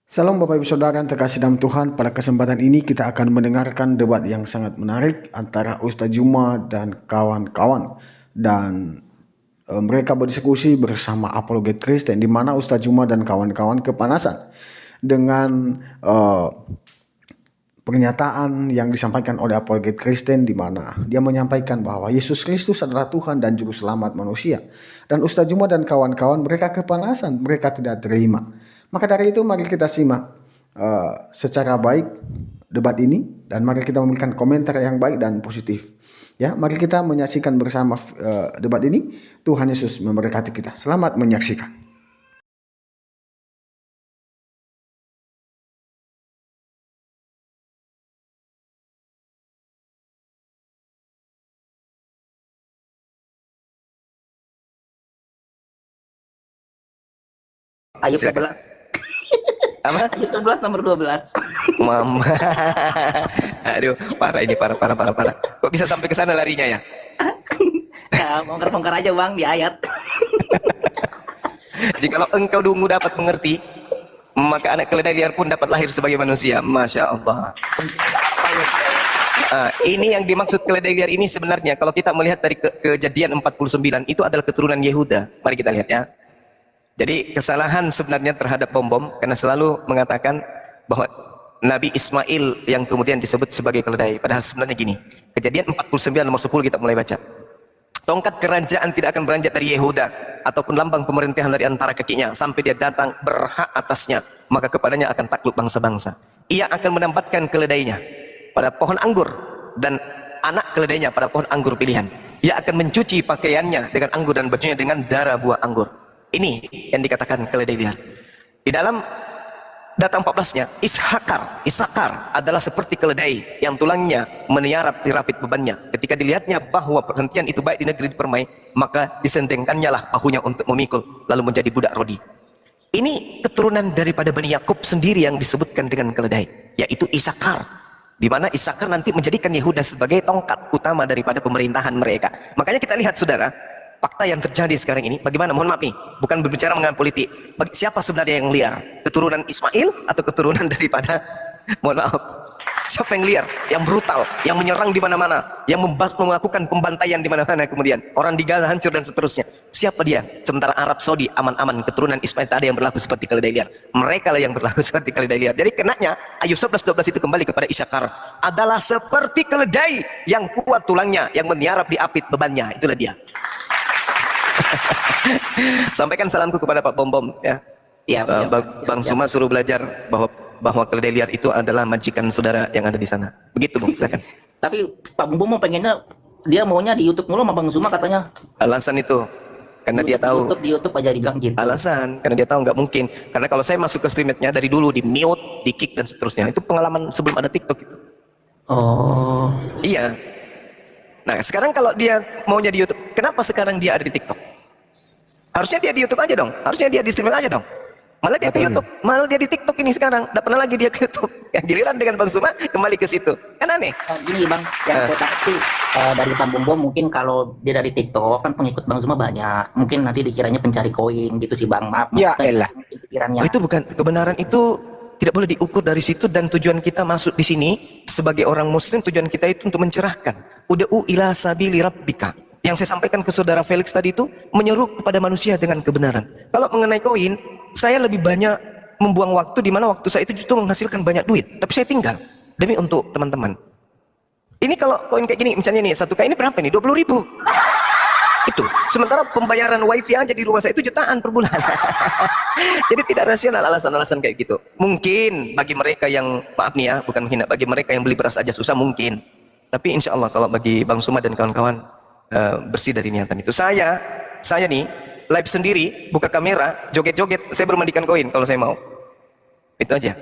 Salam Bapak Ibu Saudara yang terkasih dalam Tuhan. Pada kesempatan ini kita akan mendengarkan debat yang sangat menarik antara Ustaz Juma dan kawan-kawan. Dan mereka berdiskusi bersama Apologet Kristen, di mana Ustaz Juma dan kawan-kawan kepanasan dengan pernyataan yang disampaikan oleh Apologet Kristen, di mana dia menyampaikan bahwa Yesus Kristus adalah Tuhan dan Juru Selamat manusia. Dan Ustaz Juma dan kawan-kawan mereka kepanasan, mereka tidak terima. Maka dari itu mari kita simak secara baik debat ini, dan mari kita memberikan komentar yang baik dan positif. Ya, mari kita menyaksikan bersama debat ini. Tuhan Yesus memberkati kita. Selamat menyaksikan. Ayub 11. Apa? Ayub 11 nomor 12. Mama. Aduh, parah ini, parah. Kok bisa sampai ke sana larinya ya? Ya, bongkar-bongkar aja Bang di ayat. Jikalau engkau dungu dapat mengerti, maka anak keledai liar pun dapat lahir sebagai manusia. Masya Allah. Ini yang dimaksud keledai liar ini sebenarnya kalau kita melihat dari kejadian 49 itu adalah keturunan Yehuda. Mari kita lihat ya. Jadi kesalahan sebenarnya terhadap bom karena selalu mengatakan bahwa Nabi Ismail yang kemudian disebut sebagai keledai. Padahal sebenarnya gini, kejadian 49 nomor 10 kita mulai baca. Tongkat kerajaan tidak akan beranjak dari Yehuda ataupun lambang pemerintahan dari antara kakinya sampai dia datang berhak atasnya, maka kepadanya akan takluk bangsa-bangsa. Ia akan menempatkan keledainya pada pohon anggur dan anak keledainya pada pohon anggur pilihan. Ia akan mencuci pakaiannya dengan anggur dan bajunya dengan darah buah anggur. Ini yang dikatakan keledai liar. Di dalam data 14-nya, Isakar adalah seperti keledai yang tulangnya meniarap di rapit bebannya. Ketika dilihatnya bahwa perhentian itu baik di negeri Permai, maka disentengkannya lah bahunya untuk memikul, lalu menjadi budak rodi. Ini keturunan daripada Bani Yakub sendiri yang disebutkan dengan keledai, yaitu Isakar. Di mana Isakar nanti menjadikan Yehuda sebagai tongkat utama daripada pemerintahan mereka. Makanya kita lihat saudara, fakta yang terjadi sekarang ini, bagaimana? Mohon maaf nih, bukan berbicara mengenai politik. Siapa sebenarnya yang liar? Keturunan Ismail atau keturunan daripada, mohon maaf, siapa yang liar? Yang brutal, yang menyerang di mana-mana, yang melakukan pembantaian di mana-mana, kemudian orang di Gaza hancur dan seterusnya. Siapa dia? Sementara Arab Saudi aman-aman, keturunan Ismail tadi yang berlaku seperti keledai liar. Mereka lah yang berlaku seperti keledai liar. Jadi kenanya Ayub 11:12 itu kembali kepada Isakar, adalah seperti keledai yang kuat tulangnya, yang meniarap di apit bebannya. Itulah dia. Sampaikan salamku kepada Pak Bom ya. Bang Suma suruh belajar bahwa keledai liar itu adalah majikan saudara yang ada di sana. Begitu Bung, silakan. Tapi Pak Bum mau pengennya, dia maunya di YouTube mulu sama Bang Suma katanya. Alasan itu karena dia tahu. Di YouTube aja dibilang gitu. Alasan karena dia tahu nggak mungkin. Karena kalau saya masuk ke streamnya dari dulu di mute, di kick dan seterusnya. Itu pengalaman sebelum ada TikTok itu. Oh. Iya. Nah sekarang kalau dia maunya di YouTube, kenapa sekarang dia ada di TikTok? Harusnya dia di YouTube aja dong, harusnya dia di streaming aja dong. Malah dia ke YouTube, malah dia di TikTok ini sekarang. Tidak pernah lagi dia ke YouTube. Yang giliran dengan Bang Suma kembali ke situ. Kan aneh. Gini Bang, yang saya tahu sih dari Pak Bum mungkin kalau dia dari TikTok kan pengikut Bang Suma banyak. Mungkin nanti dikiranya pencari koin gitu sih Bang. Maaf. Ya elah. Pikirannya. Itu bukan kebenaran, itu tidak boleh diukur dari situ. Dan tujuan kita masuk di sini sebagai orang Muslim, tujuan kita itu untuk mencerahkan. Ud'u ila sabili rabbika. Yang saya sampaikan ke saudara Felix tadi itu menyeru kepada manusia dengan kebenaran. Kalau mengenai koin, saya lebih banyak membuang waktu di mana waktu saya itu justru menghasilkan banyak duit, tapi saya tinggal demi untuk teman-teman. Ini kalau koin kayak gini, misalnya nih satu kain ini berapa nih? 20.000. Itu. Sementara pembayaran wifi aja di rumah saya itu jutaan per bulan. Jadi tidak rasional alasan-alasan kayak gitu. Mungkin bagi mereka yang, maaf nih ya, bukan menghina, bagi mereka yang beli beras aja susah mungkin. Tapi insya Allah kalau bagi Bang Suma dan kawan-kawan bersih dari niatan itu. Saya nih live sendiri, buka kamera, joget-joget, saya bermandikan koin kalau saya mau. Itu aja.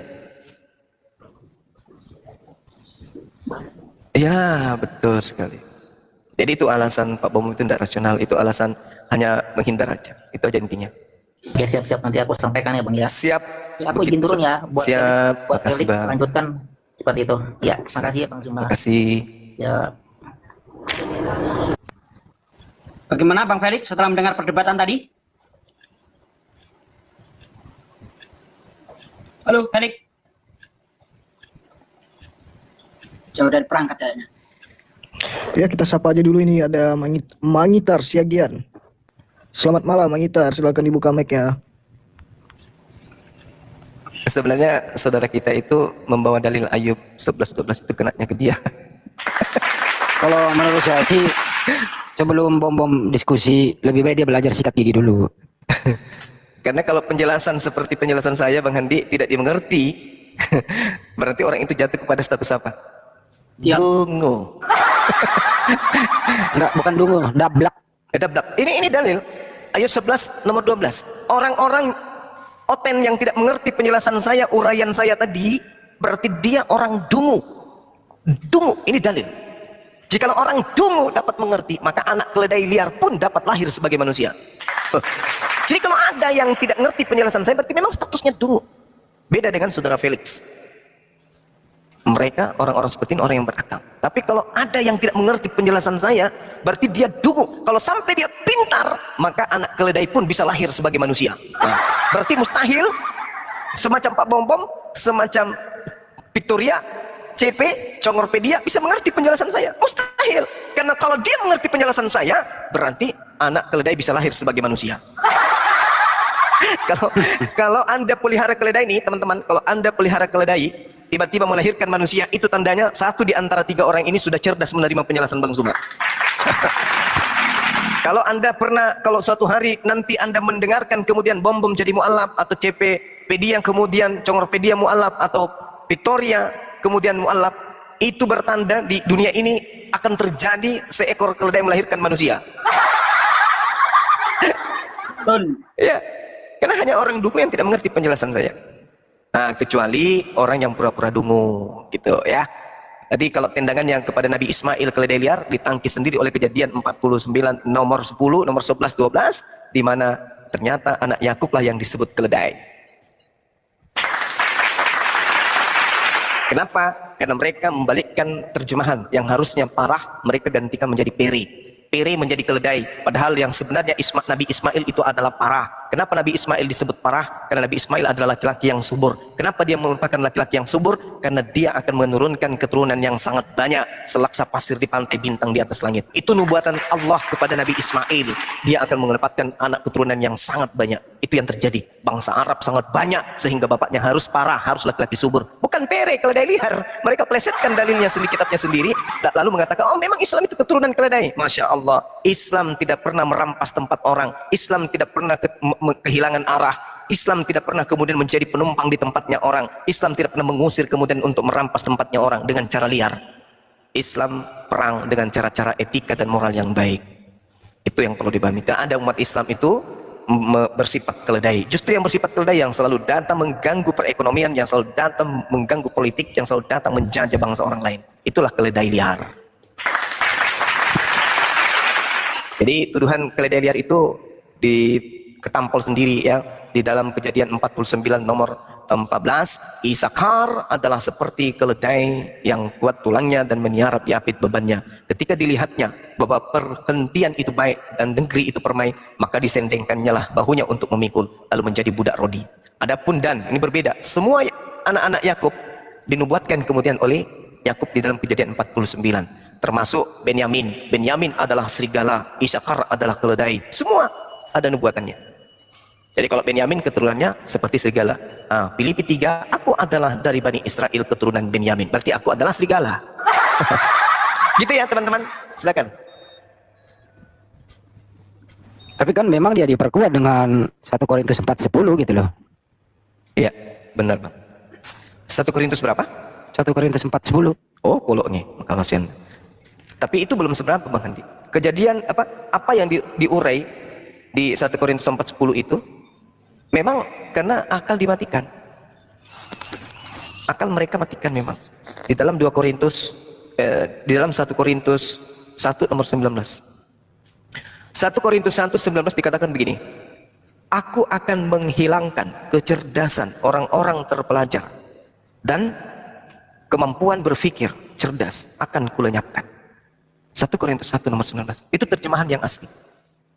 Ya betul sekali. Jadi itu alasan Pak Bom itu tidak rasional, itu alasan hanya menghindar aja. Itu aja intinya. Oke, siap-siap nanti aku sampaikan ya Bang ya. Siap. Ya, aku izin turun ya buat siap. Buat makasih Bang. Lanjutkan seperti itu. Ya, makasih ya Bang Suma. Makasih. Ya. Bagaimana Bang Felix setelah mendengar perdebatan tadi? Halo, Felix. Jauh dari perangkat kayaknya. Ya, kita sapa aja dulu, ini ada Mangitar Siagian. Selamat malam Mangitar, silakan dibuka mic-nya. Sebenarnya saudara kita itu membawa dalil Ayub 11:12 itu kenanya ke dia. Kalau menurut saya sih, sebelum bom-bom diskusi, lebih baik dia belajar sikat gigi dulu. Karena kalau penjelasan seperti penjelasan saya Bang Handi tidak dimengerti, berarti orang itu jatuh kepada status apa? Tiap. Dungu. Enggak, bukan dungu, dablak. Dablak. Ini dalil Ayub 11 nomor 12. Orang-orang oten yang tidak mengerti penjelasan saya, uraian saya tadi, berarti dia orang dungu. Dungu, ini dalil. Jikalau orang dungu dapat mengerti, maka anak keledai liar pun dapat lahir sebagai manusia. Jadi kalau ada yang tidak mengerti penjelasan saya, berarti memang statusnya dungu. Beda dengan saudara Felix. Mereka orang-orang seperti ini orang yang berakal. Tapi kalau ada yang tidak mengerti penjelasan saya, berarti dia dungu. Kalau sampai dia pintar, maka anak keledai pun bisa lahir sebagai manusia. Nah, berarti mustahil semacam Pak Bom-Bom, semacam Victoria, CP, Congorpedia bisa mengerti penjelasan saya. Mustahil. Karena kalau dia mengerti penjelasan saya, berarti anak keledai bisa lahir sebagai manusia. Kalau Anda pelihara keledai ini, teman-teman, kalau Anda pelihara keledai, tiba-tiba melahirkan manusia, itu tandanya satu di antara 3 orang ini sudah cerdas menerima penjelasan Bang Zuma. Kalau Anda pernah, kalau suatu hari nanti Anda mendengarkan kemudian Bom-Bom jadi mu'alaf, atau CP Pedia kemudian Congorpedia mu'alaf, atau Victoria kemudian mu'alaf, itu bertanda di dunia ini akan terjadi seekor keledai melahirkan manusia. Ya, karena hanya orang dungu yang tidak mengerti penjelasan saya. Nah, kecuali orang yang pura-pura dungu, gitu ya. Tadi kalau tendangan yang kepada Nabi Ismail keledai liar ditangkis sendiri oleh Kejadian 49 nomor 10, nomor 11, 12, di mana ternyata anak Yakub lah yang disebut keledai. Kenapa? Karena mereka membalikkan terjemahan yang harusnya parah, mereka gantikan menjadi peri. Peri menjadi keledai, padahal yang sebenarnya Nabi Ismail itu adalah parah. Kenapa Nabi Ismail disebut parah? Karena Nabi Ismail adalah laki-laki yang subur. Kenapa dia merupakan laki-laki yang subur? Karena dia akan menurunkan keturunan yang sangat banyak, selaksa pasir di pantai, bintang di atas langit. Itu nubuatan Allah kepada Nabi Ismail. Dia akan mendapatkan anak keturunan yang sangat banyak. Itu yang terjadi. Bangsa Arab sangat banyak, sehingga bapaknya harus parah, harus laki-laki subur. Bukan pere, keledai liar. Mereka plesetkan dalilnya sendiri, kitabnya sendiri, lalu mengatakan, oh memang Islam itu keturunan keledai. Masya Allah, Islam tidak pernah merampas tempat orang. Islam tidak pernah kehilangan arah. Islam tidak pernah kemudian menjadi penumpang di tempatnya orang. Islam tidak pernah mengusir kemudian untuk merampas tempatnya orang dengan cara liar. Islam perang dengan cara-cara etika dan moral yang baik. Itu yang perlu dipahami. Tidak ada umat Islam itu bersifat keledai. Justru yang bersifat keledai yang selalu datang mengganggu perekonomian, yang selalu datang mengganggu politik, yang selalu datang menjajah bangsa orang lain. Itulah keledai liar. Jadi tuduhan keledai liar itu diketampol sendiri ya di dalam Kejadian 49 nomor 14. Isakar adalah seperti keledai yang kuat tulangnya dan meniarap diapit bebannya. Ketika dilihatnya bahwa perhentian itu baik dan negeri itu permai, maka disendengkannya lah bahunya untuk memikul, lalu menjadi budak rodi. Adapun Dan, ini berbeda. Semua anak-anak Yakub dinubuatkan kemudian oleh Yakub di dalam Kejadian 49. Termasuk Benyamin. Benyamin adalah serigala, Isakar adalah keledai. Semua ada nubuatannya. Jadi kalau Benyamin keturunannya seperti serigala. Filipi 3, aku adalah dari Bani Israel keturunan Benyamin. Berarti aku adalah serigala. Gitu ya teman-teman. Silakan. Tapi kan memang dia diperkuat dengan 1 Korintus 4:10 gitu loh. Iya, benar Bang. 1 Korintus berapa? 1 Korintus 4:10. Oh, koloknya, makasih. Tapi itu belum seberapa Bang Handi. Kejadian apa yang diurai di 1 Korintus 4:10 itu memang karena akal dimatikan. Akal mereka matikan memang. Di dalam 2 Korintus di dalam 1 Korintus 1 nomor 19. 1 Korintus 1:19 dikatakan begini. Aku akan menghilangkan kecerdasan orang-orang terpelajar dan kemampuan berpikir cerdas akan kulenyapkan. 1 Korintus 1 nomor 19. Itu terjemahan yang asli.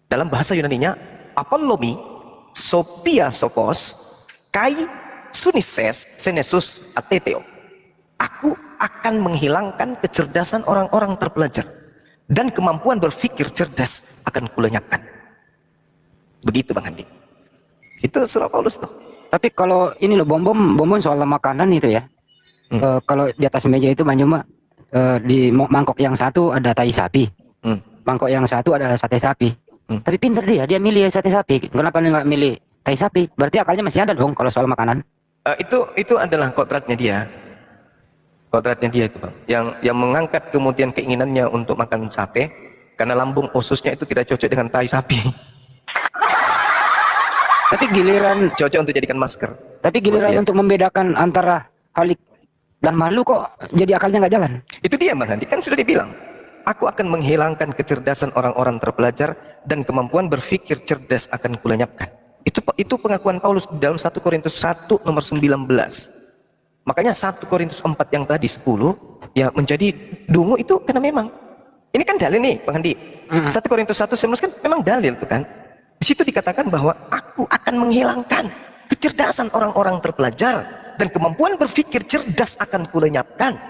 Dalam bahasa Yunaninya, apollomi, sophia sophos, kai Sunises senesus ateteo. Aku akan menghilangkan kecerdasan orang-orang terpelajar dan kemampuan berpikir cerdas akan kulenyapkan. Begitu Bang Andi. Itu surah Paulus tuh. Tapi kalau ini loh bom soal makanan itu ya. Kalau di atas meja itu cuma di mangkok yang satu ada tai sapi. Mangkok yang satu ada sate sapi. Tapi pinter dia milih sate sapi. Kenapa dia nggak milih tai sapi? Berarti akalnya masih ada dong kalau soal makanan. Itu adalah kodratnya dia. Kodratnya dia itu Bang. Yang mengangkat kemudian keinginannya untuk makan sate karena lambung ususnya itu tidak cocok dengan tai sapi. Tapi giliran Cocok untuk jadikan masker. Tapi giliran untuk membedakan antara halik dan malu kok jadi akalnya nggak jalan. Itu dia Bang Andi, kan sudah dibilang. Aku akan menghilangkan kecerdasan orang-orang terpelajar dan kemampuan berpikir cerdas akan kulenyapkan. Itu pengakuan Paulus di dalam 1 Korintus 1 nomor 19. Makanya 1 Korintus 4 yang tadi 10 ya menjadi dungu itu karena memang ini kan dalil nih Bang Andi. 1 Korintus 1 19 kan memang dalil tuh kan. Di situ dikatakan bahwa aku akan menghilangkan kecerdasan orang-orang terpelajar dan kemampuan berpikir cerdas akan kulenyapkan.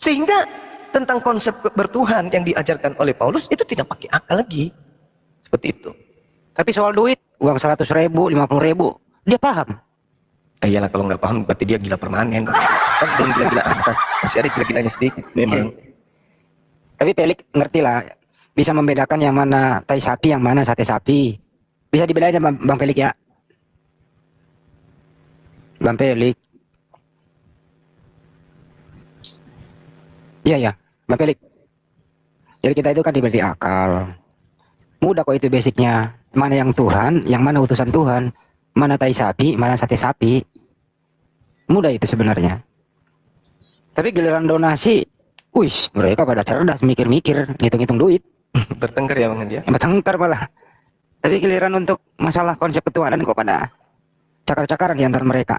Sehingga tentang konsep bertuhan yang diajarkan oleh Paulus itu tidak pakai akal lagi. Seperti itu. Tapi soal duit, uang 100.000, 50.000, dia paham. Iyalah kalau nggak paham berarti dia gila permanen. Kan belum gila-gila amat. Masih ada gila-gilanya sedikit memang. Tapi Pelik ngerti lah, bisa membedakan yang mana tai sapi, yang mana sate sapi. Bisa dibedain ya Bang Pelik ya? Bang Pelik. Iya, Bang Pelik. Jadi kita itu kan diberi akal. Mudah kok itu basicnya. Mana yang Tuhan, yang mana utusan Tuhan. Mana tai sapi, mana sate sapi. Mudah itu sebenarnya. Tapi giliran donasi, wih, mereka pada cerdas, mikir-mikir, ngitung-ngitung duit. Bertengkar ya Bang Andi ya? Bertengkar malah. Tapi giliran untuk masalah konsep ketuhanan kok pada cakar-cakaran di antara mereka.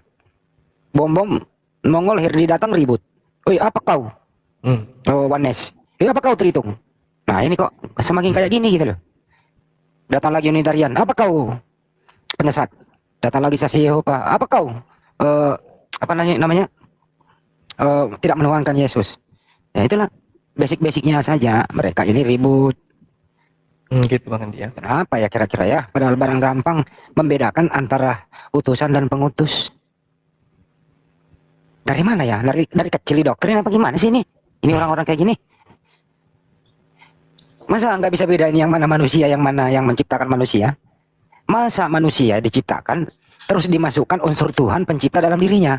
Bom-bom, Mongol Hirdi datang ribut. Woi, apa kau? Oh, Wanes. Apa kau Tritung? Nah, ini kok semakin kayak gini gitu loh. Datang lagi Unitarian. Apa kau? Penyesat. Datang lagi Saksi Yehova. Apa kau? Apa namanya? Tidak menuhankan Yesus. Ya itulah basic-basicnya saja. Mereka ini ribut. Gitu Bang Andi ya. Kenapa ya kira-kira ya? Padahal barang gampang membedakan antara utusan dan pengutus. Dari mana ya? Dari kecil doktrin apa gimana sih ini? Ini orang-orang kayak gini. Masa nggak bisa bedain yang mana manusia, yang mana yang menciptakan manusia? Masa manusia diciptakan terus dimasukkan unsur Tuhan pencipta dalam dirinya,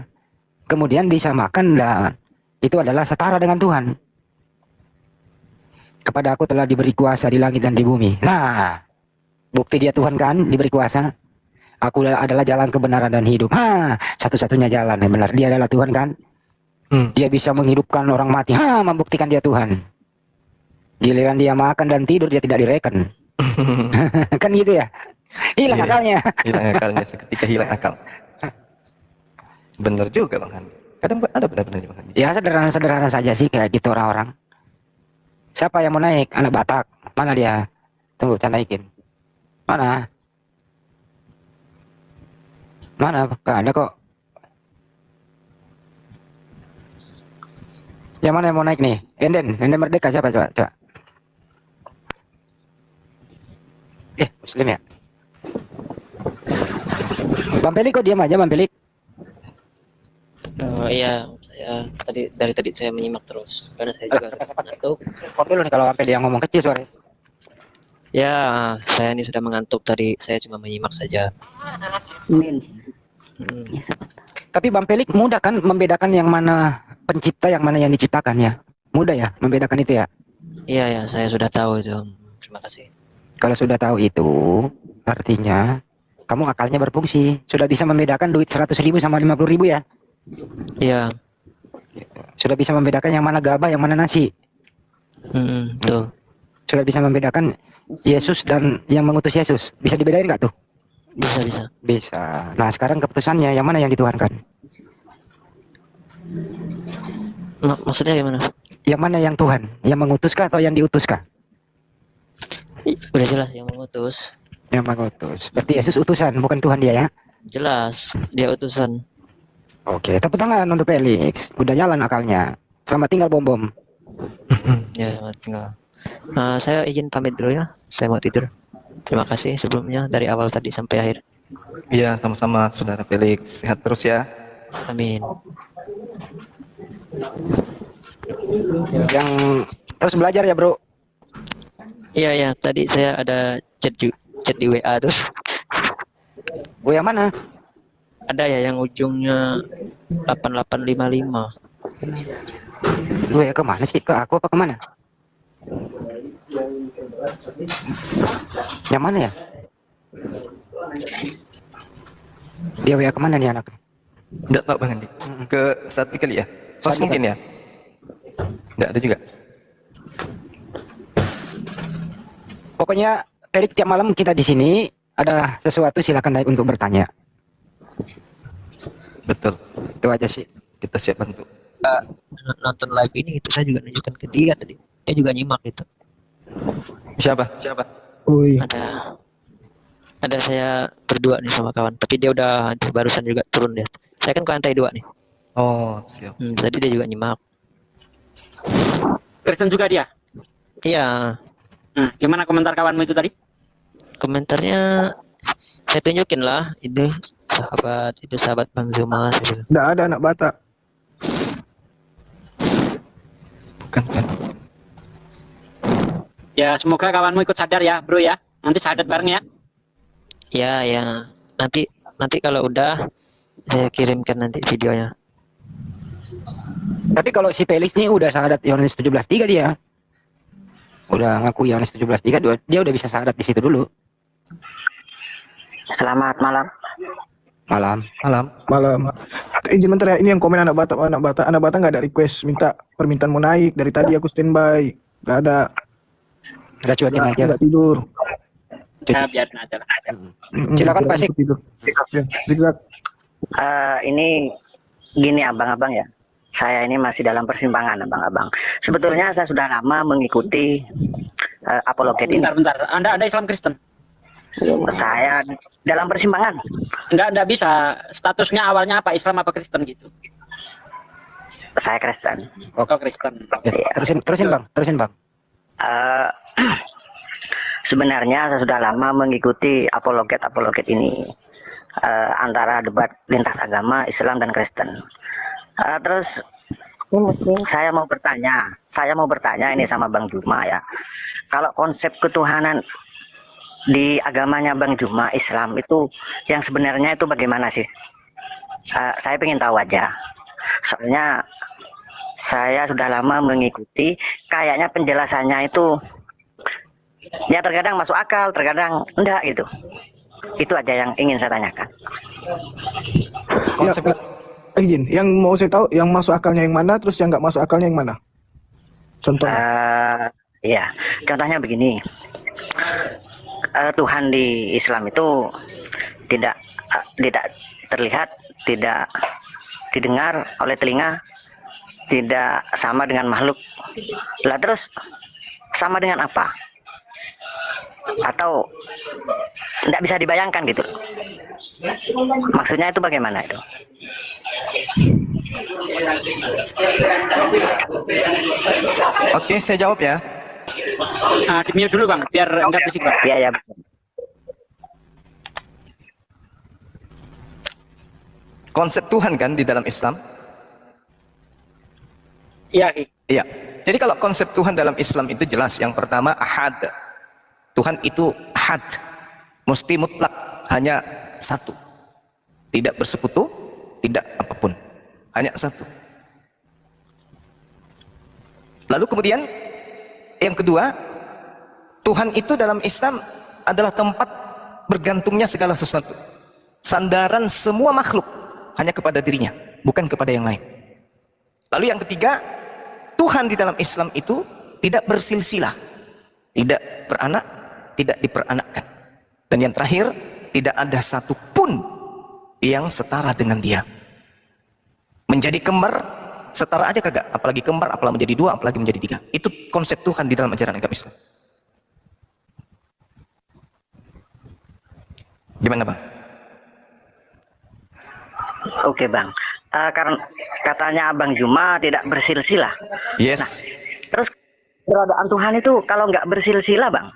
kemudian disamakan dan itu adalah setara dengan Tuhan. Kepada aku telah diberi kuasa di langit dan di bumi. Nah, bukti dia Tuhan kan, diberi kuasa. Aku adalah jalan kebenaran dan hidup. Satu-satunya jalan yang benar. Dia adalah Tuhan kan. Dia bisa menghidupkan orang mati. Membuktikan dia Tuhan. Giliran dia makan dan tidur dia tidak direken. Kan gitu ya. Hilang akalnya. Hilang akalnya seketika hilang akal. Bener juga Bang Andi. Kadang ada benar-benar Bang Andi. Ya sederhana-sederhana saja sih kayak gitu orang-orang. Siapa yang mau naik? Anak Batak. Mana dia? Tunggu, saya naikin. Mana? Mana? Gak ada kok. Yang mana yang mau naik nih? Enden Merdeka siapa coba? Muslim ya? Bang Pelik kok diam aja Bang Pelik? Iya, saya dari tadi saya menyimak terus karena saya juga harus mengantuk. Kok dulu nih kalau sampai dia ngomong kecil suara. Ya, saya ini sudah mengantuk tadi. Saya cuma menyimak saja. Tapi Bang Pelik mudah kan membedakan yang mana pencipta, yang mana yang diciptakan ya? Mudah ya membedakan itu ya? Iya, ya, saya sudah tahu itu. Terima kasih. Kalau sudah tahu itu, artinya kamu akalnya berfungsi. Sudah bisa membedakan duit 100.000 sama 50.000 ya? Iya. Sudah bisa membedakan yang mana gabah, yang mana nasi. Betul. Sudah bisa membedakan Yesus dan yang mengutus Yesus. Bisa dibedain nggak tuh? Bisa. Bisa. Nah sekarang keputusannya yang mana yang dituhankan? Maksudnya gimana? Yang mana yang Tuhan? Yang mengutuskah atau yang diutuskah? Udah jelas yang mengutus. Yang mengutus. Berarti Yesus utusan, bukan Tuhan dia ya? Jelas, dia utusan. Oke, tepuk tangan untuk Felix. Udah jalan akalnya. Selamat tinggal Bom Bom. Ya, selamat tinggal. Saya izin pamit dulu ya. Saya mau tidur. Terima kasih sebelumnya dari awal tadi sampai akhir. Iya, sama-sama Saudara Felix. Sehat terus ya. Amin. Yang terus belajar ya bro. Iya ya, tadi saya ada chat di WA tuh. Gue yang mana? Ada ya yang ujungnya 8855. Gue kemana sih? Ke aku apa kemana? Yang mana ya? Dia WA kemana nih anak? Enggak tahu Bang Andi. Ke Sati kali ya? Pas Sati, mungkin ya? Enggak ada juga. Pokoknya Felix, tiap malam kita di sini ada sesuatu silakan naik untuk bertanya. Betul. Itu aja sih. Kita siap bantu. Nonton live ini itu saya juga nunjukkan ke dia tadi. Dia juga nyimak itu. Siapa? Siapa? Ui. Ada saya berdua nih sama kawan, tapi dia udah barusan juga turun dia. Saya kan ke lantai 2 nih. Oh, siap. Tadi dia juga nyimak. Kristen juga dia. Iya, Nah, gimana komentar kawanmu itu tadi? komentarnya saya tunjukin lah, itu sahabat Bang Zuma gitu. Nggak ada anak Batak. Bukan kan? Ya, semoga kawanmu ikut sadar ya, bro ya. Nanti sadar bareng ya. Ya. Nanti kalau udah saya kirimkan nanti videonya. Tapi kalau si Felix nih udah syahadat Yohanes 17:3 dia. Udah ngaku Yohanes 17:3, dia udah bisa syahadat di situ dulu. Selamat malam. Malam. Malam. Malam. Izin bentar ya, ini yang komen anak Batak, anak Batak nggak ada request minta permintaan mau naik. Dari tadi aku standby, nggak ada. Udah cuekin aja. Nggak tidur. Ya, biarin aja lah. Silakan, Pak Sik. Tidur. Ya, zigzag. Ini gini abang-abang ya. Saya ini masih dalam persimpangan abang-abang. Sebetulnya saya sudah lama mengikuti apologet ini. Bentar. Anda Islam Kristen? Saya dalam persimpangan. Enggak bisa. Statusnya awalnya apa? Islam apa Kristen gitu? Saya Kristen. Oh, Kristen. Ya, terusin bang. Eh, sebenarnya saya sudah lama mengikuti apologet ini antara debat lintas agama Islam dan Kristen. Terus saya mau bertanya ini sama Bang Juma ya. Kalau konsep ketuhanan di agamanya Bang Juma Islam itu yang sebenarnya itu bagaimana sih? Saya ingin tahu aja. Soalnya saya sudah lama mengikuti, kayaknya penjelasannya itu ya terkadang masuk akal, terkadang enggak gitu. Itu aja yang ingin saya tanyakan. Konsep Izin, yang mau saya tahu yang masuk akalnya yang mana, terus yang nggak masuk akalnya yang mana? Contohnya. Ya, contohnya begini. Tuhan di Islam itu tidak terlihat, tidak didengar oleh telinga, tidak sama dengan makhluk. Lah terus sama dengan apa? Atau tidak bisa dibayangkan gitu? Maksudnya itu bagaimana itu? Oke, saya jawab ya. Di mute dulu bang, biar enggak bisik bang. Iya ya. Konsep Tuhan kan di dalam Islam. Iya, Ki. Iya. Jadi kalau konsep Tuhan dalam Islam itu jelas. Yang pertama ahad. Tuhan itu ahad. Mesti mutlak, hanya satu. Tidak bersekutu, tidak apapun. Hanya satu. Lalu kemudian yang kedua, Tuhan itu dalam Islam adalah tempat bergantungnya segala sesuatu. Sandaran semua makhluk hanya kepada dirinya, bukan kepada yang lain. Lalu yang ketiga, Tuhan di dalam Islam itu tidak bersilsilah, tidak beranak, tidak diperanakkan. Dan yang terakhir, tidak ada satupun yang setara dengan dia. Menjadi kembar setara aja kagak, apalagi kembar, apalagi menjadi dua, apalagi menjadi tiga. Itu konsep Tuhan di dalam ajaran agama Islam. Gimana bang? Oke bang. karena katanya Abang Juma tidak bersilsilah. Yes. Terus keberadaan Tuhan itu kalau nggak bersilsilah, Bang,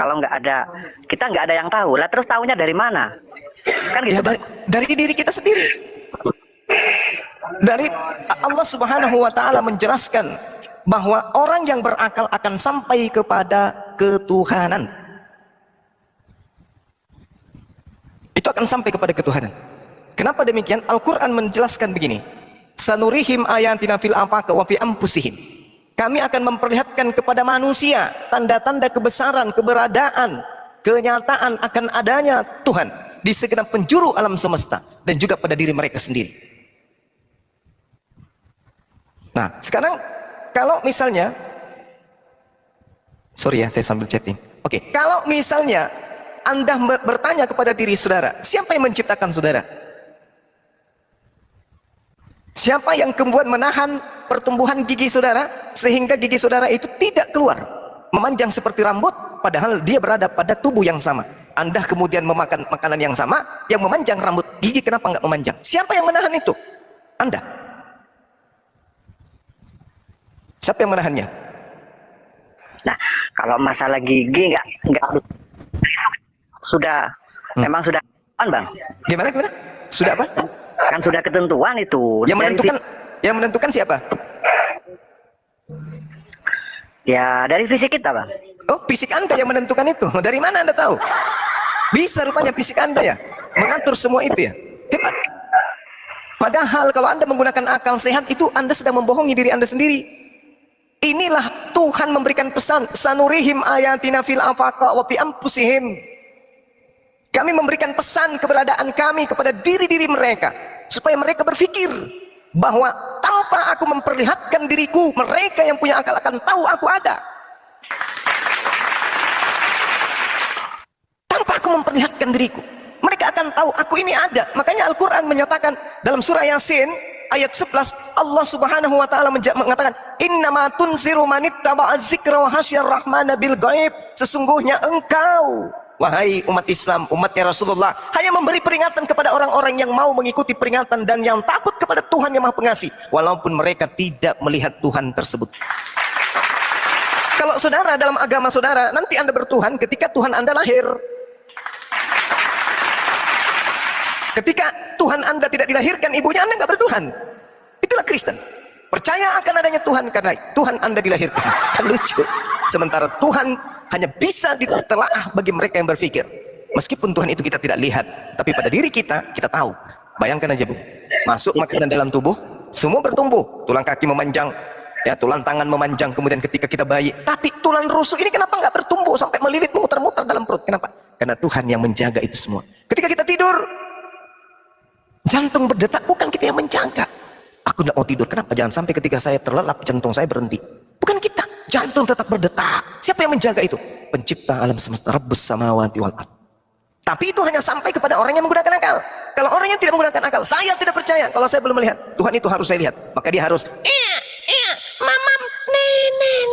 kalau nggak ada, kita nggak ada yang tahu lah. Terus tahunya dari mana? Kan gitu. Ya, dari diri kita sendiri. Dari Allah Subhanahu wa taala menjelaskan bahwa orang yang berakal akan sampai kepada ketuhanan. Itu akan sampai kepada ketuhanan. Kenapa demikian? Al-Quran menjelaskan begini. Sanurihim ayatina fil afaq wa fi anfusihim. Kami akan memperlihatkan kepada manusia tanda-tanda kebesaran, keberadaan, kenyataan akan adanya Tuhan di segenap penjuru alam semesta dan juga pada diri mereka sendiri. Nah, sekarang kalau misalnya, sorry ya, saya sambil chatting. Oke, kalau misalnya Anda bertanya kepada diri saudara, siapa yang menciptakan saudara? Siapa yang kemudian menahan pertumbuhan gigi saudara sehingga gigi saudara itu tidak keluar, memanjang seperti rambut, padahal dia berada pada tubuh yang sama. Anda kemudian memakan makanan yang sama yang memanjang rambut, gigi kenapa nggak memanjang? Siapa yang menahan itu? Anda. Siapa yang menahannya? Nah, kalau masalah gigi nggak sudah memang sudah kan, Bang? Gimana? Sudah apa? Kan sudah ketentuan itu. Yang menentukan siapa? Ya dari fisik kita, Bang. Oh, fisik Anda yang menentukan itu. Dari mana Anda tahu? Bisa rupanya fisik Anda ya mengatur semua itu ya. Hebat. Padahal kalau Anda menggunakan akal sehat itu Anda sedang membohongi diri Anda sendiri. Inilah Tuhan memberikan pesan, sanurihim ayatina fil afaq wa fi anfusihim. Kami memberikan pesan keberadaan kami kepada diri-diri mereka supaya mereka berpikir bahwa tanpa aku memperlihatkan diriku, mereka yang punya akal akan tahu aku ada. Tanpa aku memperlihatkan diriku, mereka akan tahu aku ini ada. Makanya Al-Quran menyatakan dalam surah Yasin ayat 11, Allah Subhanahu wa taala mengatakan, innama tunziru manittaba'a dzikra wa hasyar rahmana bil ghaib. Sesungguhnya engkau, wahai umat Islam, umatnya Rasulullah, hanya memberi peringatan kepada orang-orang yang mau mengikuti peringatan dan yang takut kepada Tuhan yang Maha Pengasih, walaupun mereka tidak melihat Tuhan tersebut. Kalau saudara dalam agama saudara, nanti Anda bertuhan ketika Tuhan Anda lahir. Ketika Tuhan Anda tidak dilahirkan, ibunya Anda nggak bertuhan. Itulah Kristen. Percaya akan adanya Tuhan karena Tuhan Anda dilahirkan. Kan lucu. Sementara Tuhan hanya bisa ditelaah bagi mereka yang berpikir. Meskipun Tuhan itu kita tidak lihat, tapi pada diri kita tahu. Bayangkan aja, Bu. Masuk makanan dalam tubuh, semua bertumbuh. Tulang kaki memanjang, ya, tulang tangan memanjang. Kemudian ketika kita bayi, tapi tulang rusuk ini kenapa nggak bertumbuh sampai melilit, memutar-mutar dalam perut? Kenapa? Karena Tuhan yang menjaga itu semua. Ketika kita tidur, jantung berdetak, bukan kita yang menjaga. Aku tidak mau tidur, kenapa? Jangan sampai ketika saya terlelap, jantung saya berhenti. Bukan kita, jantung tetap berdetak. Siapa yang menjaga itu? Pencipta alam semesta, Rabbus samawati wal ardh. Tapi itu hanya sampai kepada orang yang menggunakan akal. Kalau orang yang tidak menggunakan akal, saya tidak percaya. Kalau saya belum melihat, Tuhan itu harus saya lihat. Maka dia harus, mamam, neneng.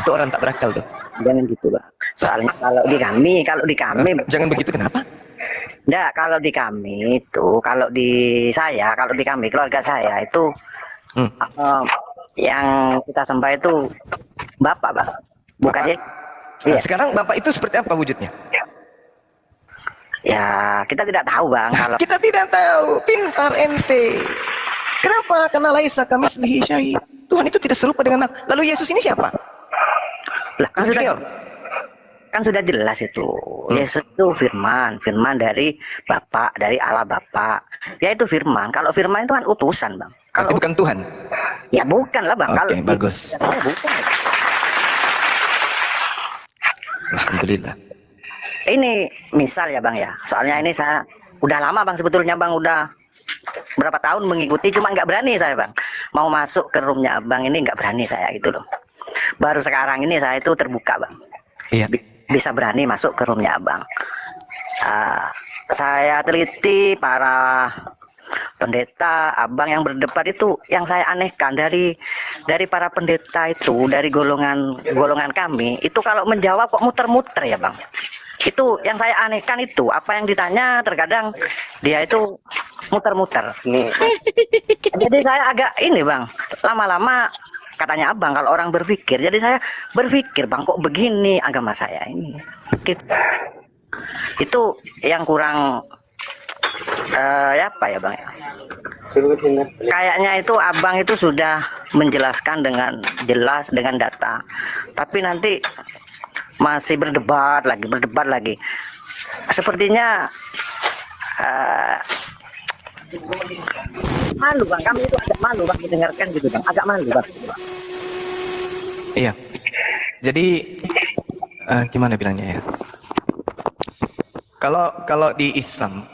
Itu orang tak berakal tuh. Jangan gitu, Bang. Soalnya kalau di kami Jangan begitu, kenapa? enggak, kalau di kami itu, kalau di kami, keluarga saya itu yang kita sembah itu Bapak, Bang. Bukan ya? Iya. Sekarang Bapak itu seperti apa wujudnya? Ya, kita tidak tahu, Bang. Kalau Kita tidak tahu. Pintar ente. Kenapa? Karena laisa kamitslihi syai'. Tuhan itu tidak serupa dengan. Lalu Yesus ini siapa? lah, kan sudah jelas itu. Yesus itu firman dari Bapa, dari Allah Bapa. Ya itu firman. Kalau firman itu kan utusan, Bang. Kalau bukan Tuhan. Ya bukan lah, Bang. Oke, bagus. Bukan. Alhamdulillah. Ini misal ya, Bang ya. Soalnya ini saya udah lama, Bang, sebetulnya, Bang, udah berapa tahun mengikuti, cuma nggak berani saya, Bang. Mau masuk ke roomnya Abang ini nggak berani saya gitu loh. Baru sekarang ini saya itu terbuka, Bang. Iya. Bisa berani masuk ke roomnya Abang. Saya teliti para pendeta Abang yang berdebat itu, yang saya anehkan dari para pendeta itu, dari golongan kami itu, kalau menjawab kok muter-muter ya, Bang. Itu yang saya anehkan itu, apa yang ditanya terkadang dia itu muter-muter. Jadi saya agak ini bang, lama-lama katanya abang kalau orang berpikir, jadi saya berpikir bang kok begini agama saya ini. Itu yang kurang ya apa ya bang? Kayaknya itu abang itu sudah menjelaskan dengan jelas dengan data, tapi nanti masih berdebat lagi. Sepertinya malu bang, kami itu agak malu bang mendengarkan gitu bang, agak malu bang. Iya. Jadi gimana bilangnya ya? Kalau di Islam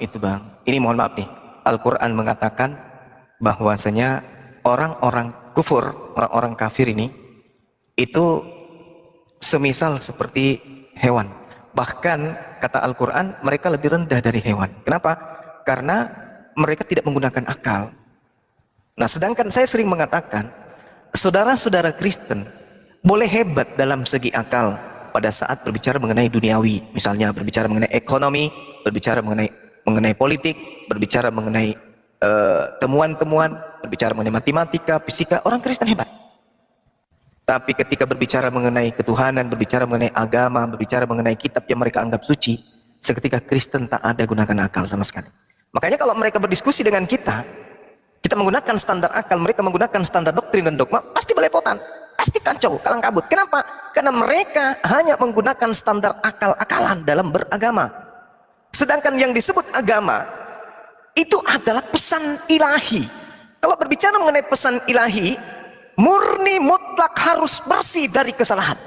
itu bang, ini mohon maaf nih, Al-Quran mengatakan bahwasanya orang-orang kufur, orang-orang kafir ini itu semisal seperti hewan. Bahkan kata Al-Quran mereka lebih rendah dari hewan. Kenapa? Karena mereka tidak menggunakan akal. Nah sedangkan saya sering mengatakan saudara-saudara Kristen boleh hebat dalam segi akal pada saat berbicara mengenai duniawi, misalnya berbicara mengenai ekonomi, berbicara mengenai politik, berbicara mengenai temuan-temuan, berbicara mengenai matematika, fisika, orang Kristen hebat. Tapi ketika berbicara mengenai ketuhanan, berbicara mengenai agama, berbicara mengenai kitab yang mereka anggap suci, seketika Kristen tak ada gunakan akal sama sekali. Makanya kalau mereka berdiskusi dengan kita menggunakan standar akal, mereka menggunakan standar doktrin dan dogma, pasti belepotan, pasti kacau, kalang kabut. Kenapa? Karena mereka hanya menggunakan standar akal-akalan dalam beragama. Sedangkan yang disebut agama itu adalah pesan ilahi. Kalau berbicara mengenai pesan ilahi, murni mutlak harus bersih dari kesalahan.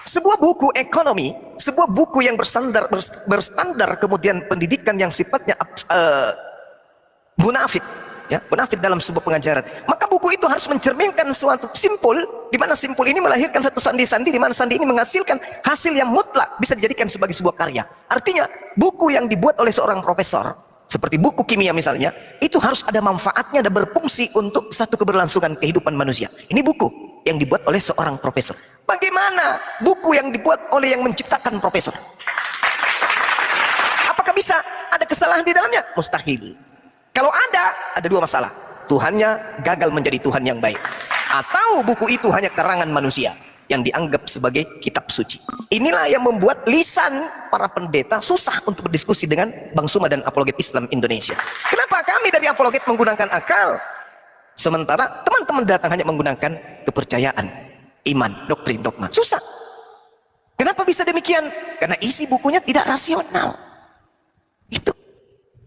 Sebuah buku ekonomi, sebuah buku yang berstandar kemudian pendidikan yang sifatnya munafik, ya, munafik dalam sebuah pengajaran, maka buku itu harus mencerminkan suatu simpul, di mana simpul ini melahirkan satu sandi-sandi, di mana sandi ini menghasilkan hasil yang mutlak bisa dijadikan sebagai sebuah karya. Artinya buku yang dibuat oleh seorang profesor seperti buku kimia misalnya, itu harus ada manfaatnya dan berfungsi untuk satu keberlangsungan kehidupan manusia. Ini buku yang dibuat oleh seorang profesor. Bagaimana buku yang dibuat oleh yang menciptakan profesor? Apakah bisa ada kesalahan di dalamnya? Mustahil. Kalau ada dua masalah. Tuhannya gagal menjadi Tuhan yang baik, atau buku itu hanya karangan manusia yang dianggap sebagai kitab suci. Inilah yang membuat lisan para pendeta susah untuk berdiskusi dengan Bang Suma dan apologet Islam Indonesia. Kenapa kami dari apologet menggunakan akal, sementara teman-teman datang hanya menggunakan kepercayaan, iman, doktrin, dogma? Susah. Kenapa bisa demikian? Karena isi bukunya tidak rasional. Itu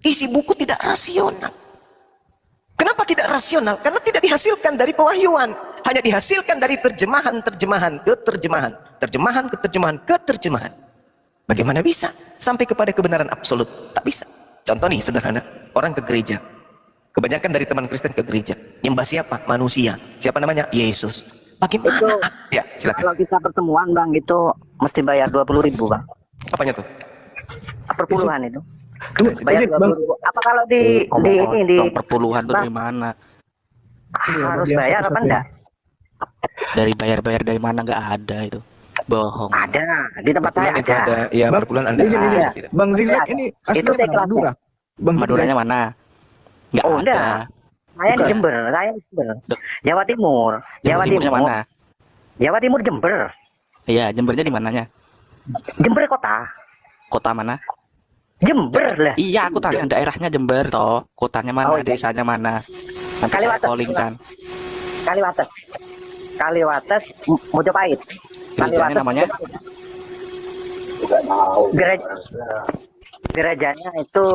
isi buku tidak rasional. Kenapa tidak rasional? Karena tidak dihasilkan dari pewahyuan, hanya dihasilkan dari terjemahan ke terjemahan. Bagaimana bisa sampai kepada kebenaran absolut? Tak bisa. Contoh nih sederhana, orang ke gereja, kebanyakan dari teman Kristen ke gereja, nyembah siapa? Manusia. Siapa namanya? Yesus. Bagaimana? Itu, ya silakan. kalau kita pertemuan bang itu mesti bayar 20.000 bang. Apanya tuh? Perpuluhan itu. Tunggu, Bayar Izin, Bang. 20.000. Apa kalau di perpuluhan tuh Bang, dari mana? harus biasa, bayar apa satu-satu enggak? Dari bayar-bayar dari mana? Nggak ada itu. Bohong. Ada di tempat saya Perpuluhan itu ada. ada. Ya, Bang, perpuluhan Anda izin. ada. Tidak. Bang Zigzag ini asli Itu saya mana? kelas. Madura. Bang Zigzag. Maduranya mana? Nggak Oh, ada. enggak. Saya di Bukan. Jember, Jawa Timur. Jembernya mana? Jawa Timur Jember. Iya, Jembernya di mananya? Jember kota. Kota mana? Jember lah. Iya, aku tanya daerahnya Jember toh. Kotanya mana? Oh, iya. Desanya mana? Nanti saya Kaliwates. calling kan. Kaliwates Mojopahit. Gerejanya namanya? Gerejanya itu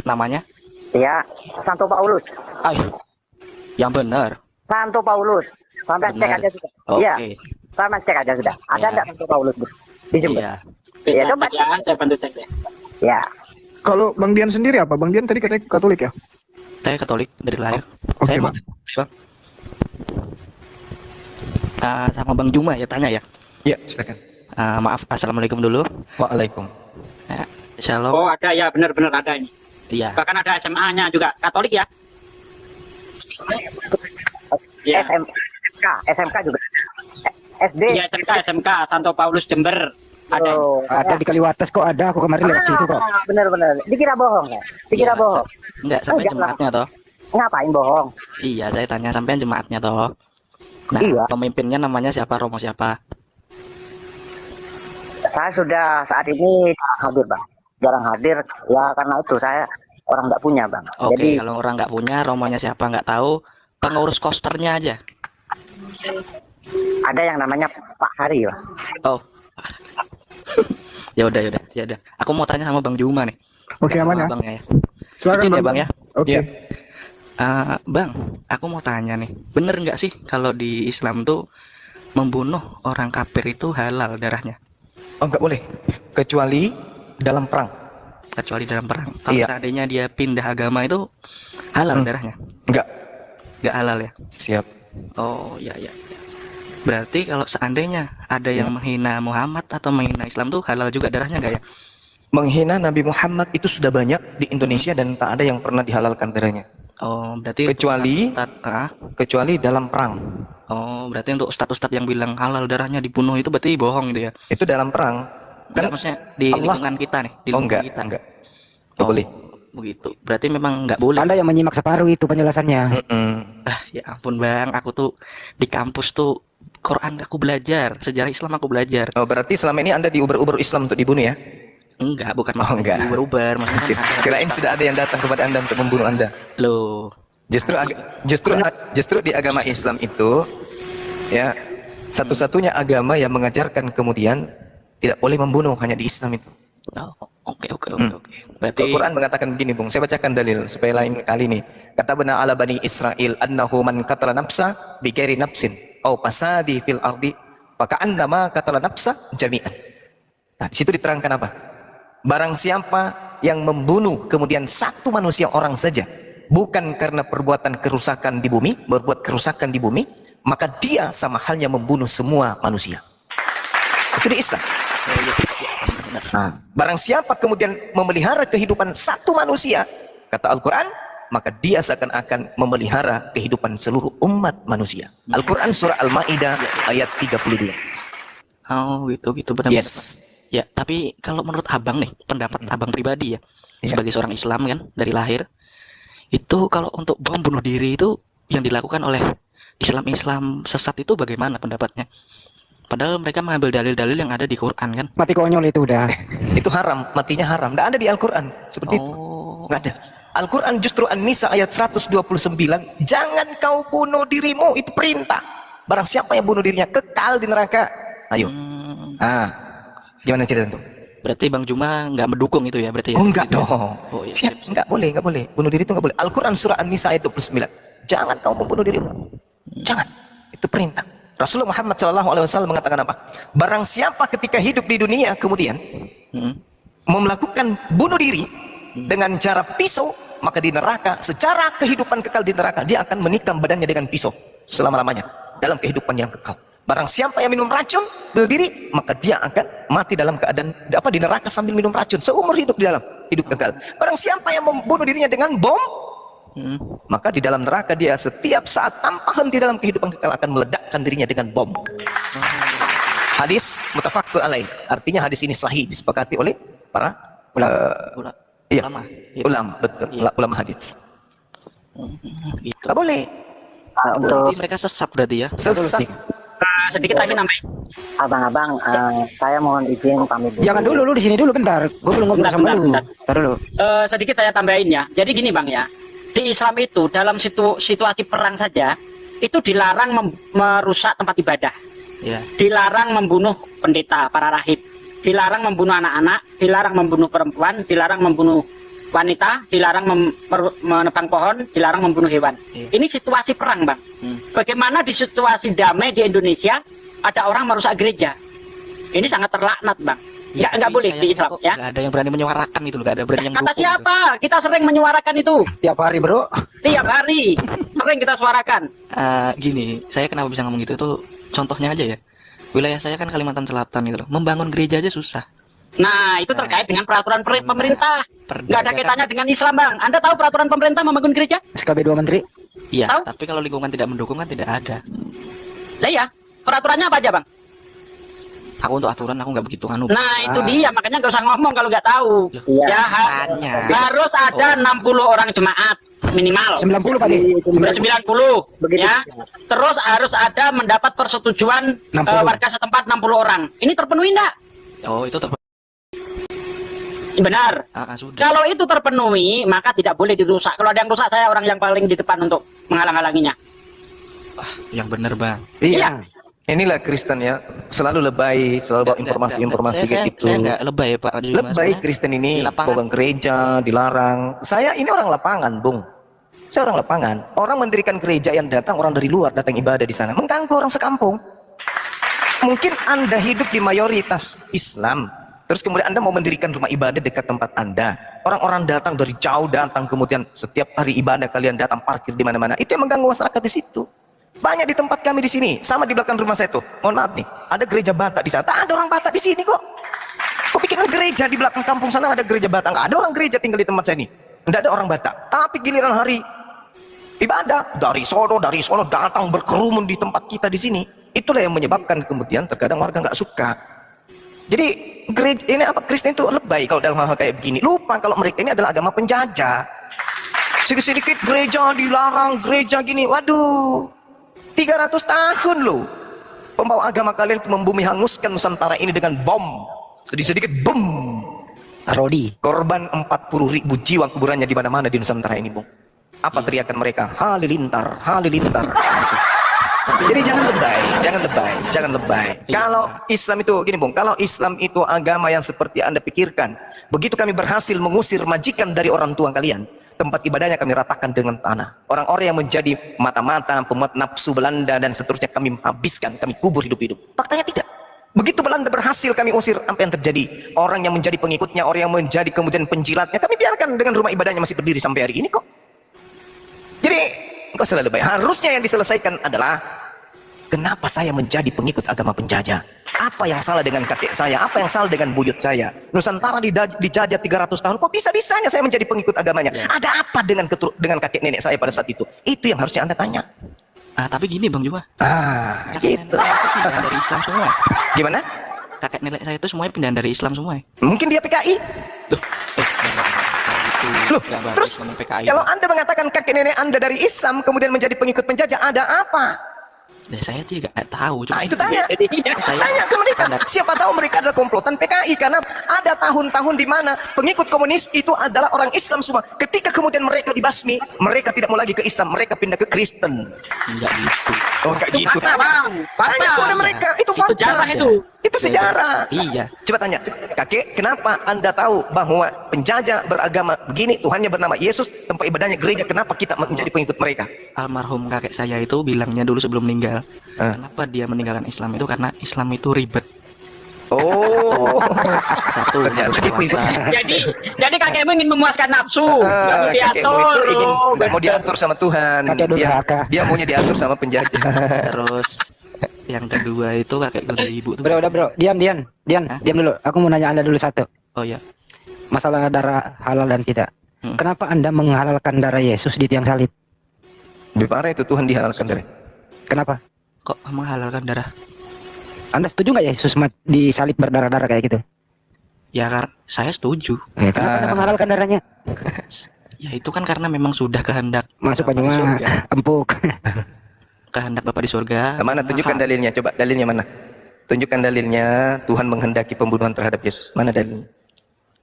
Namanya? ya Santo Paulus. Ayo, yang benar. Santo Paulus. Sampai cek Benar. aja sudah. Oke. Iya. Sampai cek aja sudah. Ada Iya. enggak Santo Paulus Bu? Di Jember? Iya. Ya, coba. Ya, saya bantu cek deh. Ya. Kalau Bang Dian sendiri apa? Bang Dian tadi katanya Katolik ya? Saya Katolik dari lahir. Oke, Saya Bang. Bang. Sama Bang Juma ya tanya ya. Ya, silakan. Maaf, assalamualaikum dulu. Waalaikum. Shalom. Oh, ada ya, benar-benar ada ini. Iya. Bahkan ada SMA-nya juga Katolik ya. Ya. SMK juga. SD. Iya, SMK Santo Paulus Jember. Ada. Bro. Ada di Kaliwates kok ada, aku kemarin lewat situ kok. Bener-bener. Dikira bohong ya? Dikira Iya, bohong. Enggak, sampai Enggak lah. jemaatnya toh. Ngapain bohong? Iya, saya tanya sampean jemaatnya toh. Nah, Iya. pemimpinnya namanya siapa, romo siapa? Saya sudah saat ini jarang hadir, Bang. Jarang hadir ya karena itu saya orang nggak punya, Bang. Oke, Jadi kalau orang nggak punya, romonya siapa nggak tahu, pengurus kosternya aja. ada yang namanya Pak Hari, Bang. Oh. ya udah. Aku mau tanya sama Bang Juma nih. Oke, aman ya. Abangnya ya. Silakan Izin ya, Bang. Bang ya. Oke. Iya. Bang, aku mau tanya nih, bener nggak sih kalau di Islam tuh membunuh orang kafir itu halal darahnya, Oh, nggak boleh. Kecuali dalam perang. kecuali dalam perang? Kalau Iya. seandainya dia pindah agama itu halal darahnya? Nggak. Nggak halal ya? Siap. Oh ya. Berarti kalau seandainya ada yang menghina Muhammad atau menghina Islam tuh halal juga darahnya nggak ya? Menghina Nabi Muhammad itu sudah banyak di Indonesia dan tak ada yang pernah dihalalkan darahnya. Oh, berarti Kecuali- Kecuali dalam perang. berarti untuk ustadz-ustadz yang bilang halal darahnya dibunuh itu berarti bohong gitu ya? Itu dalam perang. Enggak, Kan maksudnya di Allah- lingkungan kita nih, di Oh, lingkungan enggak, kita. enggak. Nggak boleh. Begitu. Berarti memang nggak boleh. Anda yang menyimak separuh itu penjelasannya. Mm-mm. Ya ampun Bang, aku tuh di kampus tuh Quran aku belajar, sejarah Islam aku belajar. Oh, berarti selama ini Anda diuber-uber Islam untuk dibunuh ya? Enggak, bukan Oh, maksudnya enggak. diuber-uber, maksudnya kan ada Kirain sudah ada yang datang kepada Anda untuk membunuh Anda. loh. Justru di agama Islam itu ya satu-satunya agama yang mengajarkan kemudian tidak boleh membunuh hanya di Islam itu. Oh, oke. Berarti Al-Quran mengatakan begini, Bung. Saya bacakan dalil supaya lain kali nih. Kata benar ala bani Israel annahu man qatala nafsa bi ghairi nafsin aw fasadi fil ardi faka'annama qatala nafsa jami'an. Nah, di situ diterangkan apa? Barang siapa yang membunuh kemudian satu manusia orang saja bukan karena perbuatan kerusakan di bumi, berbuat kerusakan di bumi, maka dia sama halnya membunuh semua manusia. Itu di Islam. Nah, barang siapa kemudian memelihara kehidupan satu manusia, kata Al-Quran, maka dia seakan-akan memelihara kehidupan seluruh umat manusia. Al-Quran surah Al-Ma'idah ayat 32. oh gitu benar. Yes. Ya, tapi kalau menurut Abang nih, pendapat Abang pribadi ya, Iya. sebagai seorang Islam kan dari lahir, itu kalau untuk bom bunuh diri itu yang dilakukan oleh Islam sesat itu bagaimana pendapatnya? Padahal mereka mengambil dalil-dalil yang ada di Quran kan? Mati konyol itu udah. Itu haram, matinya haram. Tidak ada di Al-Quran seperti itu. Oh, Nggak ada. Al-Quran justru An-Nisa ayat 129, jangan kau bunuh dirimu, itu perintah. Barang siapa yang bunuh dirinya kekal di neraka. Ayo. Gimana cerita itu? berarti Bang Juma nggak mendukung itu ya berarti ya? Oh, enggak dong. Oh, iya. Siap, enggak boleh. Bunuh diri itu enggak boleh. Al-Quran surah An-Nisa ayat 29. Jangan kau membunuh dirimu. Jangan. Itu perintah. Rasulullah Muhammad SAW mengatakan apa? Barang siapa ketika hidup di dunia kemudian melakukan bunuh diri dengan cara pisau, maka di neraka, secara kehidupan kekal di neraka, dia akan menikam badannya dengan pisau selama-lamanya dalam kehidupan yang kekal. Barang siapa yang minum racun bunuh diri, maka dia akan mati dalam keadaan di neraka sambil minum racun seumur hidup di dalam hidup kekal. Barang siapa yang membunuh dirinya dengan bom, maka di dalam neraka dia setiap saat tanpa henti dalam kehidupan kekal akan meledakkan dirinya dengan bom. Hadis muttafaqun alaih. Artinya hadis ini sahih, disepakati oleh para Ulama. Iya. ulama, betul. Iya. Ulama hadis. Gitu. Nggak boleh. Untuk Berarti mereka sesat berarti ya? Sesat. sedikit lagi nambahin. abang-abang, saya mohon izin pamit dulu. Jangan dulu, lu di sini dulu bentar. Gue belum ngobrol sama lu. Bentar. Bentar dulu. Sedikit saya tambahin ya. Jadi gini Bang ya, di Islam itu dalam situasi perang saja itu dilarang merusak tempat ibadah, Iya. dilarang membunuh pendeta, para rahib, dilarang membunuh anak-anak, dilarang membunuh perempuan, dilarang membunuh wanita, dilarang menebang pohon, dilarang membunuh hewan. Iya. Ini situasi perang Bang. Bagaimana di situasi damai di Indonesia ada orang merusak gereja? Ini sangat terlaknat Bang. Ya, Nggak boleh sayangnya di Islam kok ya. nggak ada yang berani menyuarakan itu, nggak ada berani yang Kata dukung. siapa? Kita sering menyuarakan itu. Tiap hari bro. Tiap hari sering kita suarakan. Gini, saya kenapa bisa ngomong gitu tuh contohnya aja ya. Wilayah saya kan Kalimantan Selatan gitu loh. Membangun gereja aja susah. Nah, itu terkait dengan peraturan pemerintah. Nggak ada Perdagangan. kaitannya dengan Islam, Bang. Anda tahu peraturan pemerintah membangun gereja? SKB 2 Menteri. Iya, Tahu? tapi kalau lingkungan tidak mendukung kan tidak ada. Lah ya, peraturannya apa aja, Bang? Aku untuk aturan aku nggak begitu anu. Nah itu dia, makanya nggak usah ngomong kalau nggak tahu. Iya. Ya Makanya. harus ada 60 orang jemaat minimal. 90 Pak. 90 Begitu. ya. Terus harus ada mendapat persetujuan 60. warga setempat 60 orang. Ini terpenuhi enggak? Oh itu Benar. sudah. Kalau itu terpenuhi, maka tidak boleh dirusak. Kalau ada yang rusak, saya orang yang paling di depan untuk menghalang-halanginya. Yang bener bang. Iya. Inilah Kristen ya, selalu lebay, selalu bawa informasi-informasi kayak gitu. Saya nggak lebay Pak. Cuma Lebay saya Kristen di ini, lapangan. bogang gereja, dilarang. Saya ini orang lapangan, Bung. Saya orang lapangan. Orang mendirikan gereja yang datang, orang dari luar datang ibadah di sana. Mengganggu orang sekampung. Mungkin Anda hidup di mayoritas Islam. Terus kemudian Anda mau mendirikan rumah ibadah dekat tempat Anda. Orang-orang datang dari jauh datang, kemudian setiap hari ibadah kalian datang parkir di mana-mana. Itu yang mengganggu masyarakat di situ. Banyak di tempat kami di sini, sama di belakang rumah saya tuh. Mohon maaf nih, ada gereja Batak di sana. Tak ada orang Batak di sini kok. Kok pikiran gereja di belakang kampung sana ada gereja Batak? Nggak ada orang gereja tinggal di tempat saya ini. Nggak ada orang Batak. Tapi giliran hari ibadah dari sono datang berkerumun di tempat kita di sini. Itulah yang menyebabkan kemudian terkadang warga nggak suka. Jadi gereja ini apa, Kristen itu lebay kalau dalam hal-hal kayak begini. Lupa kalau mereka ini adalah agama penjajah. Sedikit-sedikit gereja dilarang, gereja gini. Waduh. 300 tahun loh pembawa agama kalian membumi hanguskan Nusantara ini dengan bom, sedikit-sedikit bom. Rodi. Korban 40.000 jiwa kuburannya di mana-mana di Nusantara ini, Bung. Apa teriakan mereka? Halilintar, halilintar. Jadi jangan lebay. Kalau Islam itu gini, Bung, kalau Islam itu agama yang seperti Anda pikirkan, begitu kami berhasil mengusir majikan dari orang tua kalian, tempat ibadahnya kami ratakan dengan tanah. Orang-orang yang menjadi mata-mata, pemuat nafsu Belanda dan seterusnya kami habiskan, kami kubur hidup-hidup. Faktanya tidak. Begitu Belanda berhasil kami usir, apa yang terjadi? Orang yang menjadi pengikutnya, orang yang menjadi kemudian penjilatnya, kami biarkan dengan rumah ibadahnya masih berdiri sampai hari ini kok. Jadi, kok selalu baik. Harusnya yang diselesaikan adalah, kenapa saya menjadi pengikut agama penjajah? Apa yang salah dengan kakek saya? Apa yang salah dengan buyut saya? Nusantara dijajah 300 tahun. Kok bisa-bisanya saya menjadi pengikut agamanya? Ada apa dengan kakek nenek saya pada saat itu? Itu yang harusnya Anda tanya. Tapi gini Bang Juma. Gitu. Nenek saya itu pindahan dari Islam semua. Gimana? Kakek nenek saya itu semuanya pindahan dari Islam semua. Mungkin dia PKI. Loh, terus PKI. kalau Anda mengatakan kakek nenek Anda dari Islam kemudian menjadi pengikut penjajah, ada apa? Saya juga nggak tahu. Nah itu tanya ke mereka. Standar. Siapa tahu mereka adalah komplotan PKI, karena ada tahun-tahun di mana pengikut komunis itu adalah orang Islam semua. Ketika kemudian mereka dibasmi, mereka tidak mau lagi ke Islam, mereka pindah ke Kristen. Enggak gitu. Oh enggak gitu. Fakta, Bang. Tanya kepada mereka, itu fakta. Sejarah itu. Itu sejarah. Iya. Coba tanya, kakek, kenapa Anda tahu bahwa penjajah beragama begini, Tuhannya bernama Yesus, tempat ibadahnya gereja, kenapa kita menjadi pengikut mereka? Almarhum kakek saya itu bilangnya dulu sebelum meninggal, kenapa dia meninggalkan Islam itu karena Islam itu ribet. Oh, Satu, ternyata harus dia pengikut. puasa. Jadi kakekmu ingin memuaskan nafsu, lalu Kakekmu diatur. itu ingin nggak mau diatur sama Tuhan. Kakek durhaka. Dia maunya diatur sama penjajah. Terus yang kedua itu kakek dari ibu tuh. Bro, udah bro, diam dulu. Aku mau nanya Anda dulu satu. Oh ya, Masalah darah halal dan tidak. Kenapa Anda menghalalkan darah Yesus di tiang salib? Lebih parah itu, Tuhan dihalalkan dari. Kenapa? kok menghalalkan darah? Anda setuju nggak Yesus disalib berdarah-darah kayak gitu? Ya saya setuju. Kenapa Anda menghalalkan darahnya? Ya itu kan karena memang sudah kehendak Masuk Bapak di Banyumas, surga. empuk. Kehendak Bapak di surga. Mana tunjukkan dalilnya, coba dalilnya mana? Tunjukkan dalilnya Tuhan menghendaki pembunuhan terhadap Yesus. Mana dalilnya?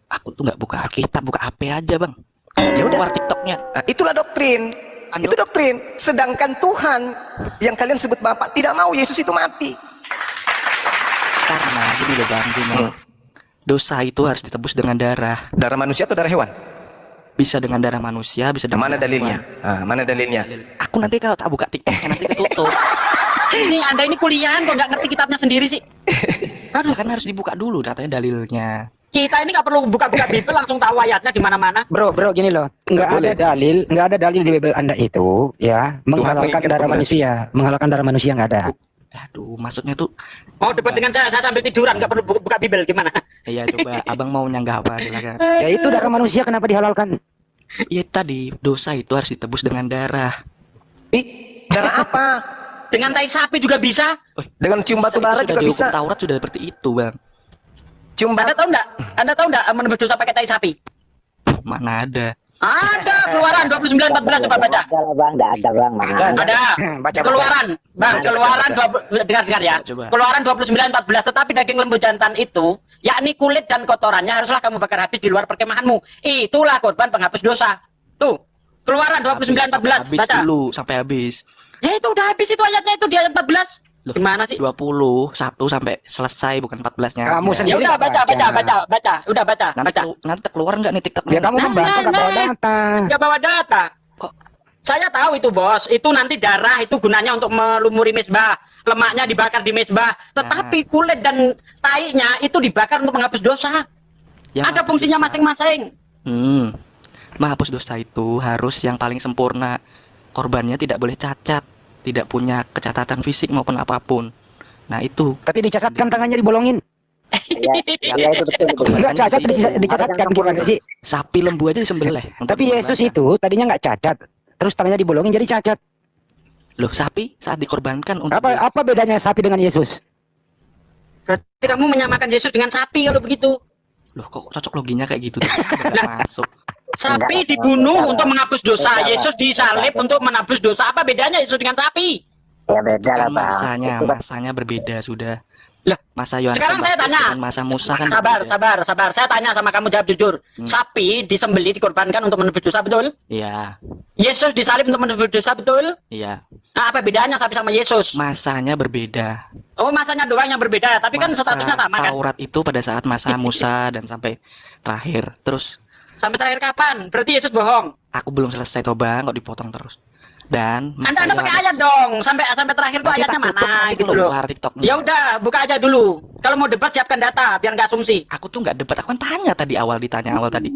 Aku tuh nggak buka Alkitab, buka HP aja bang. Ya udah. Keluar TikToknya. Nah, itulah doktrin. Itu doktrin. Sedangkan Tuhan yang kalian sebut Bapak tidak mau Yesus itu mati. Karena gini loh bang, gini. Dosa itu harus ditebus dengan darah. Darah manusia atau darah hewan? Bisa dengan darah manusia, bisa dengan Mana darah dalilnya? hewan. Mana dalilnya? Aku nanti kalau tak buka TikToknya nanti ketutup. Ini Anda ini kuliahan kok nggak ngerti kitabnya sendiri sih? Aduh, kan harus dibuka dulu katanya dalilnya. Kita ini nggak perlu buka-buka Bible langsung tahu ayatnya di mana-mana. Bro, gini loh, nggak ada dalil di Bible Anda itu ya menghalalkan menginginkan darah pembunuhan. manusia, menghalalkan darah manusia nggak ada. Aduh, maksudnya tuh Mau debat dengan saya sambil tiduran nggak perlu buka Bible gimana? ya coba abang mau nyanggah apa silakan. Ya itu darah manusia kenapa dihalalkan? Iya tadi dosa itu harus ditebus dengan darah. Darah apa? Dengan tai sapi juga bisa. Dengan cium batu bara Sudah juga di bisa. hukum Taurat sudah seperti itu, Bang. Cium Anda batu. tahu enggak? Anda tahu enggak menebus dosa pakai tai sapi? Mana ada. Ada Keluaran 29:14 coba baca. Ada lah bang, nggak ada bang, mana ada. Ada. Baca. Keluaran, Bang, Keluaran dengar ya. Coba. Keluaran 29:14, tetapi daging lembu jantan itu, yakni kulit dan kotorannya haruslah kamu bakar habis di luar perkemahanmu. Itulah korban penghapus dosa. Tuh. Keluaran 29:14 Habis baca. dulu sampai habis. Ya itu udah habis itu ayatnya itu di ayat 14. Loh, Gimana sih? 21 sampai selesai bukan 14-nya. Kamu Ya sendiri udah nggak baca. Udah baca. Nanti keluar nggak nih TikTok? Ya kamu membantah nggak bawa data. Enggak bawa data. Kok? Saya tahu itu, Bos. Itu nanti darah itu gunanya untuk melumuri mesbah. Lemaknya dibakar di mesbah. Tetapi kulit dan tainya itu dibakar untuk menghapus dosa. Yang Ada menghapus fungsinya dosa. masing-masing. Menghapus dosa itu harus yang paling sempurna. Korbannya tidak boleh cacat, tidak punya kecacatan fisik maupun apapun. Nah itu. Tapi dicacatkan tangannya dibolongin. Ya itu betul. Enggak cacat dicacatkan gimana sih? Sapi lembu aja disembelih. Tapi Yesus itu tadinya nggak cacat. Terus tangannya dibolongin jadi cacat. Loh, sapi saat dikorbankan untuk Apa bedanya sapi dengan Yesus? Berarti kamu menyamakan Yesus dengan sapi kalau begitu. Loh, kok cocok loginya kayak gitu? Nggak masuk. Sapi dibunuh untuk menghapus dosa. Yesus disalib untuk menebus dosa. Apa bedanya Yesus dengan sapi? Ya beda lah Kan bang. masanya berbeda sudah. Lah, Masa Yohanes sekarang saya Pembaptis tanya. dengan masa Musa kan Sabar, berbeda. sabar. Saya tanya sama kamu, jawab jujur. Sapi disembelih, dikorbankan untuk menebus dosa, betul? Iya, Yesus disalib untuk menebus dosa, betul? iya. Nah, apa bedanya sapi sama Yesus? Masanya berbeda. Oh, masanya doang yang berbeda, tapi kan Masa statusnya sama kan? Taurat itu pada saat masa Musa dan sampai terakhir. Terus Sampai terakhir kapan? Berarti Yesus bohong. aku belum selesai toh bang, kok dipotong terus. Dan Anda pakai ayat dong. Sampai terakhir tuh ayatnya mana gitu loh. TikToknya. Ya udah, buka aja dulu. Kalau mau debat siapkan data biar nggak asumsi. Aku tuh nggak debat, aku kan tanya tadi ditanya awal tadi.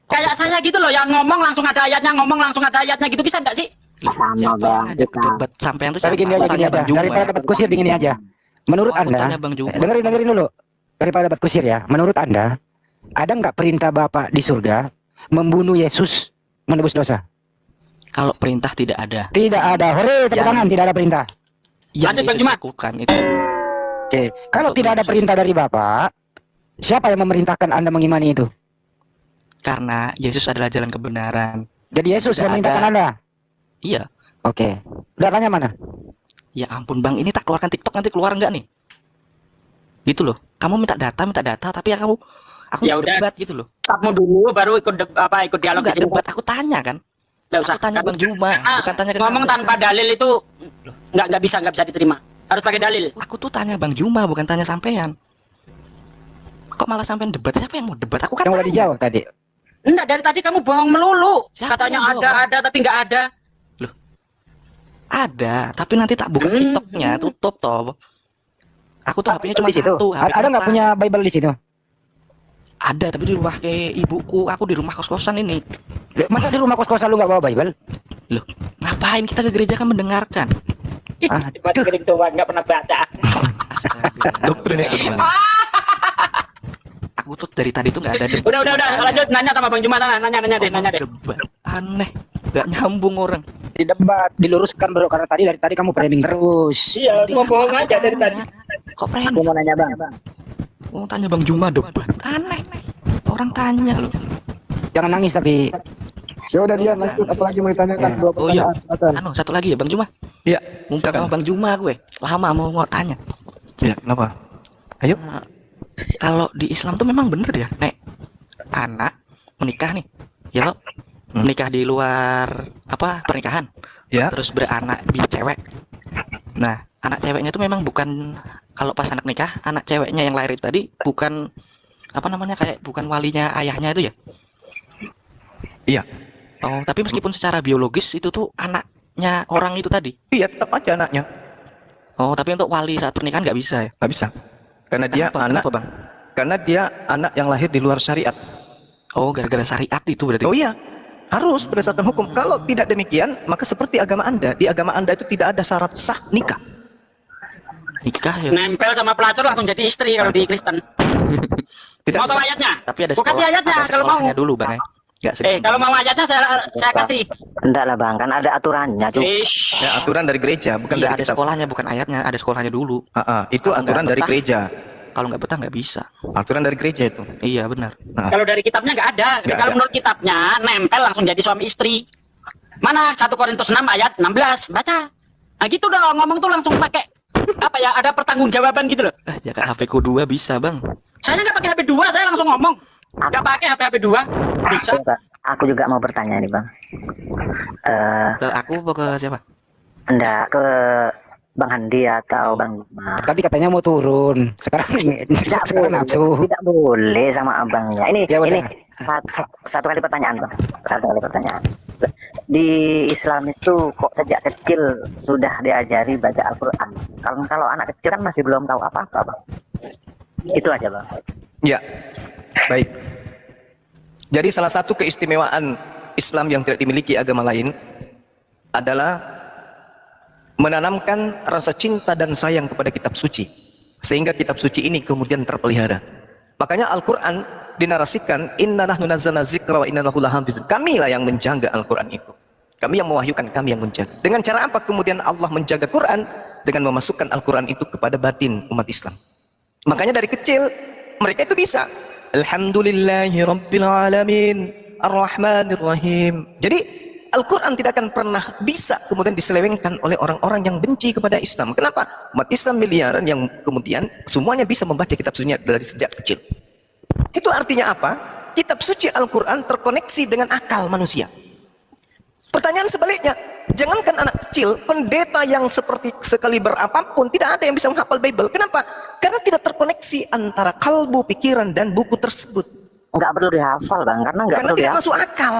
Kayak saya gitu loh, yang ngomong langsung ada ayatnya, ngomong langsung ada ayatnya gitu, bisa nggak sih? Sama, Siapa Bang, ngajak kita. debat sampai itu Tapi gini aja, daripada dapat kusir gini aja. Menurut Aku Anda, tanya Bang Juma. dengerin dulu. Daripada dapat kusir ya. Menurut Anda, ada nggak perintah Bapak di surga membunuh Yesus menebus dosa? Kalau perintah tidak ada. Tidak ada. Hore, tepuk Ya. tangan, tidak ada perintah. Yang Lanjut, Bang Yesus Juma. lakukan itu. Oke, kalau tidak ada perintah dari Bapak, siapa yang memerintahkan Anda mengimani itu? Karena Yesus adalah jalan kebenaran. Jadi Yesus Tidak memerintahkan ada. Anda. Iya. Oke. Datanya mana? Ya ampun bang, ini tak keluarkan TikTok nanti keluar nggak nih? Gitu loh. Kamu minta data, tapi ya aku Ya nggak udah. debat gitu loh. Stopmu dulu, baru ikut Aku ikut dialog di nggak sini. debat, aku tanya kan. Nggak usah. Aku tanya Bang Juma, Ah, bukan tanya ke ngomong kamu. tanpa dalil itu nggak bisa diterima. Harus pakai dalil. Aku tuh tanya Bang Juma, bukan tanya sampean. Kok malah sampean debat? Siapa yang mau debat? Aku kan Yang udah tanya. dijawab tadi. Enggak, dari tadi kamu bohong melulu. Siapa Katanya yang bohong? ada tapi nggak ada. Ada, tapi nanti tak buka TikToknya, tutup toh. Aku tuh HP-nya cuma Di situ. satu. HP Ada nggak apa? punya Bible di situ? Ada, tapi di rumah ke ibuku. Aku di rumah kos-kosan ini. Masa di rumah kos-kosan lu nggak bawa Bible? Loh, ngapain kita ke gereja kan mendengarkan? Ah, Baca gering doang, nggak pernah baca. Astaga. Doktrin itu Bang. Aku tuh dari tadi tuh nggak ada debat. Udah, lanjut nanya sama Bang Juma sana. Nanya deh. Debat. Aneh, nggak nyambung orang. di debat diluruskan bro karena dari tadi kamu framing terus. Iya, mau bohong aja dari tadi. Kok friend? Aku mau nanya bang. Oh, tanya Bang Juma debat. Aneh. Orang tanya loh. Jangan nangis tapi Ya udah dia lanjut, apalagi mau ditanyakan dua Oh iya. pertanyaan silakan. Anu, satu lagi ya Bang Juma. Iya. Mumpung sama Bang Juma gue. Lama mau tanya. Iya, kenapa? Ayo. Kalau di Islam tuh memang bener ya, Nek. Anak menikah nih. Ya lo. Menikah di luar pernikahan. Ya. Terus beranak di cewek. Nah, anak ceweknya itu memang bukan, kalau pas anak nikah, anak ceweknya yang lahir tadi bukan kayak bukan walinya ayahnya itu ya. Iya. Oh, tapi meskipun secara biologis itu tuh anaknya orang itu tadi. Iya, tetap aja anaknya. Oh, tapi untuk wali saat pernikahan nggak bisa ya? Nggak bisa. Karena dia Kenapa, Bang? Karena dia anak yang lahir di luar syariat. Oh, gara-gara syariat itu berarti. Oh iya, harus berdasarkan hukum. Kalau tidak demikian, maka seperti agama Anda. Di agama Anda itu tidak ada syarat sah nikah. Nikah ya. Nempel sama pelacur langsung jadi istri kalau di Kristen. Tidak Mau tahu sah. ayatnya? Tapi ada Gua kasih ayatnya ada kalau mau. sekolahnya dulu, Bang. Ya. Nggak sedih. Kalau mau ayatnya saya kasih. Enggak lah bang, kan ada aturannya cuy. Ish. Ya, aturan dari gereja, bukan Iya, dari ada kitab. sekolahnya, bukan ayatnya, ada sekolahnya dulu. Itu Kalau aturan nggak dari betah. gereja. Kalau nggak betah nggak bisa. Aturan dari gereja itu. Iya benar. Kalau dari kitabnya nggak ada. Nggak Kalau ada. menurut kitabnya nempel langsung jadi suami istri. Mana 1 Korintus 6 ayat 16, baca. Nah gitu dong, ngomong tuh langsung pakai apa ya? Ada pertanggungjawaban gitu loh. Jangan HP ku 2 bisa bang. Saya nggak pakai HP 2, saya langsung ngomong. Nggak pakai HP 2, bisa. Aku juga mau bertanya nih bang. Ke aku apa ke siapa? Enggak ke Bang Handi atau Bang Bima. Tadi katanya mau turun, sekarang sekarang nafsu. Tidak boleh sama abangnya. Ini Ya udah. ini satu kali pertanyaan bang. Satu kali pertanyaan. Di Islam itu kok sejak kecil sudah diajari baca Al-Quran. Kalau anak kecil kan masih belum tahu apa-apa bang. Itu aja bang. Ya, baik. Jadi salah satu keistimewaan Islam yang tidak dimiliki agama lain adalah menanamkan rasa cinta dan sayang kepada kitab suci, sehingga kitab suci ini kemudian terpelihara. Makanya Al-Quran dinarasikan, inna nahnu nazzalna dzikra wa inna lahu lahafizun. Kamilah yang menjaga Al-Quran itu. Kami yang mewahyukan, kami yang menjaga. Dengan cara apa kemudian Allah menjaga Quran? Dengan memasukkan Al-Quran itu kepada batin umat Islam. Makanya dari kecil mereka itu bisa. Alhamdulillahi Rabbil Alamin Ar-Rahmanir Rahim. Jadi Al-Quran tidak akan pernah bisa kemudian diselewengkan oleh orang-orang yang benci kepada Islam. Kenapa? Umat Islam miliaran yang kemudian semuanya bisa membaca kitab suci dari sejak kecil. Itu artinya apa? Kitab suci Al-Quran terkoneksi dengan akal manusia. Pertanyaan sebaliknya, jangankan anak kecil, pendeta yang seperti sekaliber apapun tidak ada yang bisa menghafal Bible. Kenapa? Karena tidak terkoneksi antara kalbu, pikiran, dan buku tersebut. Nggak perlu dihafal bang, karena nggak Karena perlu tidak dihafal. masuk akal.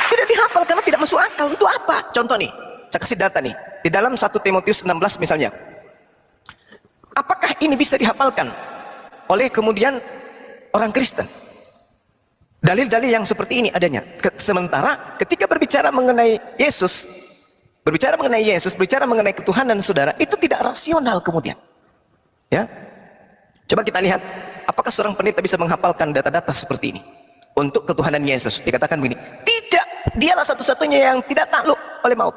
Tidak dihafal karena tidak masuk akal. Untuk apa? Contoh nih, saya kasih data nih. Di dalam 1 Timotius 16 misalnya. Apakah ini bisa dihafalkan oleh kemudian orang Kristen? Dalil-dalil yang seperti ini adanya. Sementara ketika berbicara mengenai Yesus, berbicara mengenai ketuhanan saudara, itu tidak rasional kemudian. Ya, coba kita lihat, apakah seorang pendeta bisa menghafalkan data-data seperti ini untuk ketuhanan Yesus? Dikatakan begini, tidak, dialah satu-satunya yang tidak takluk oleh maut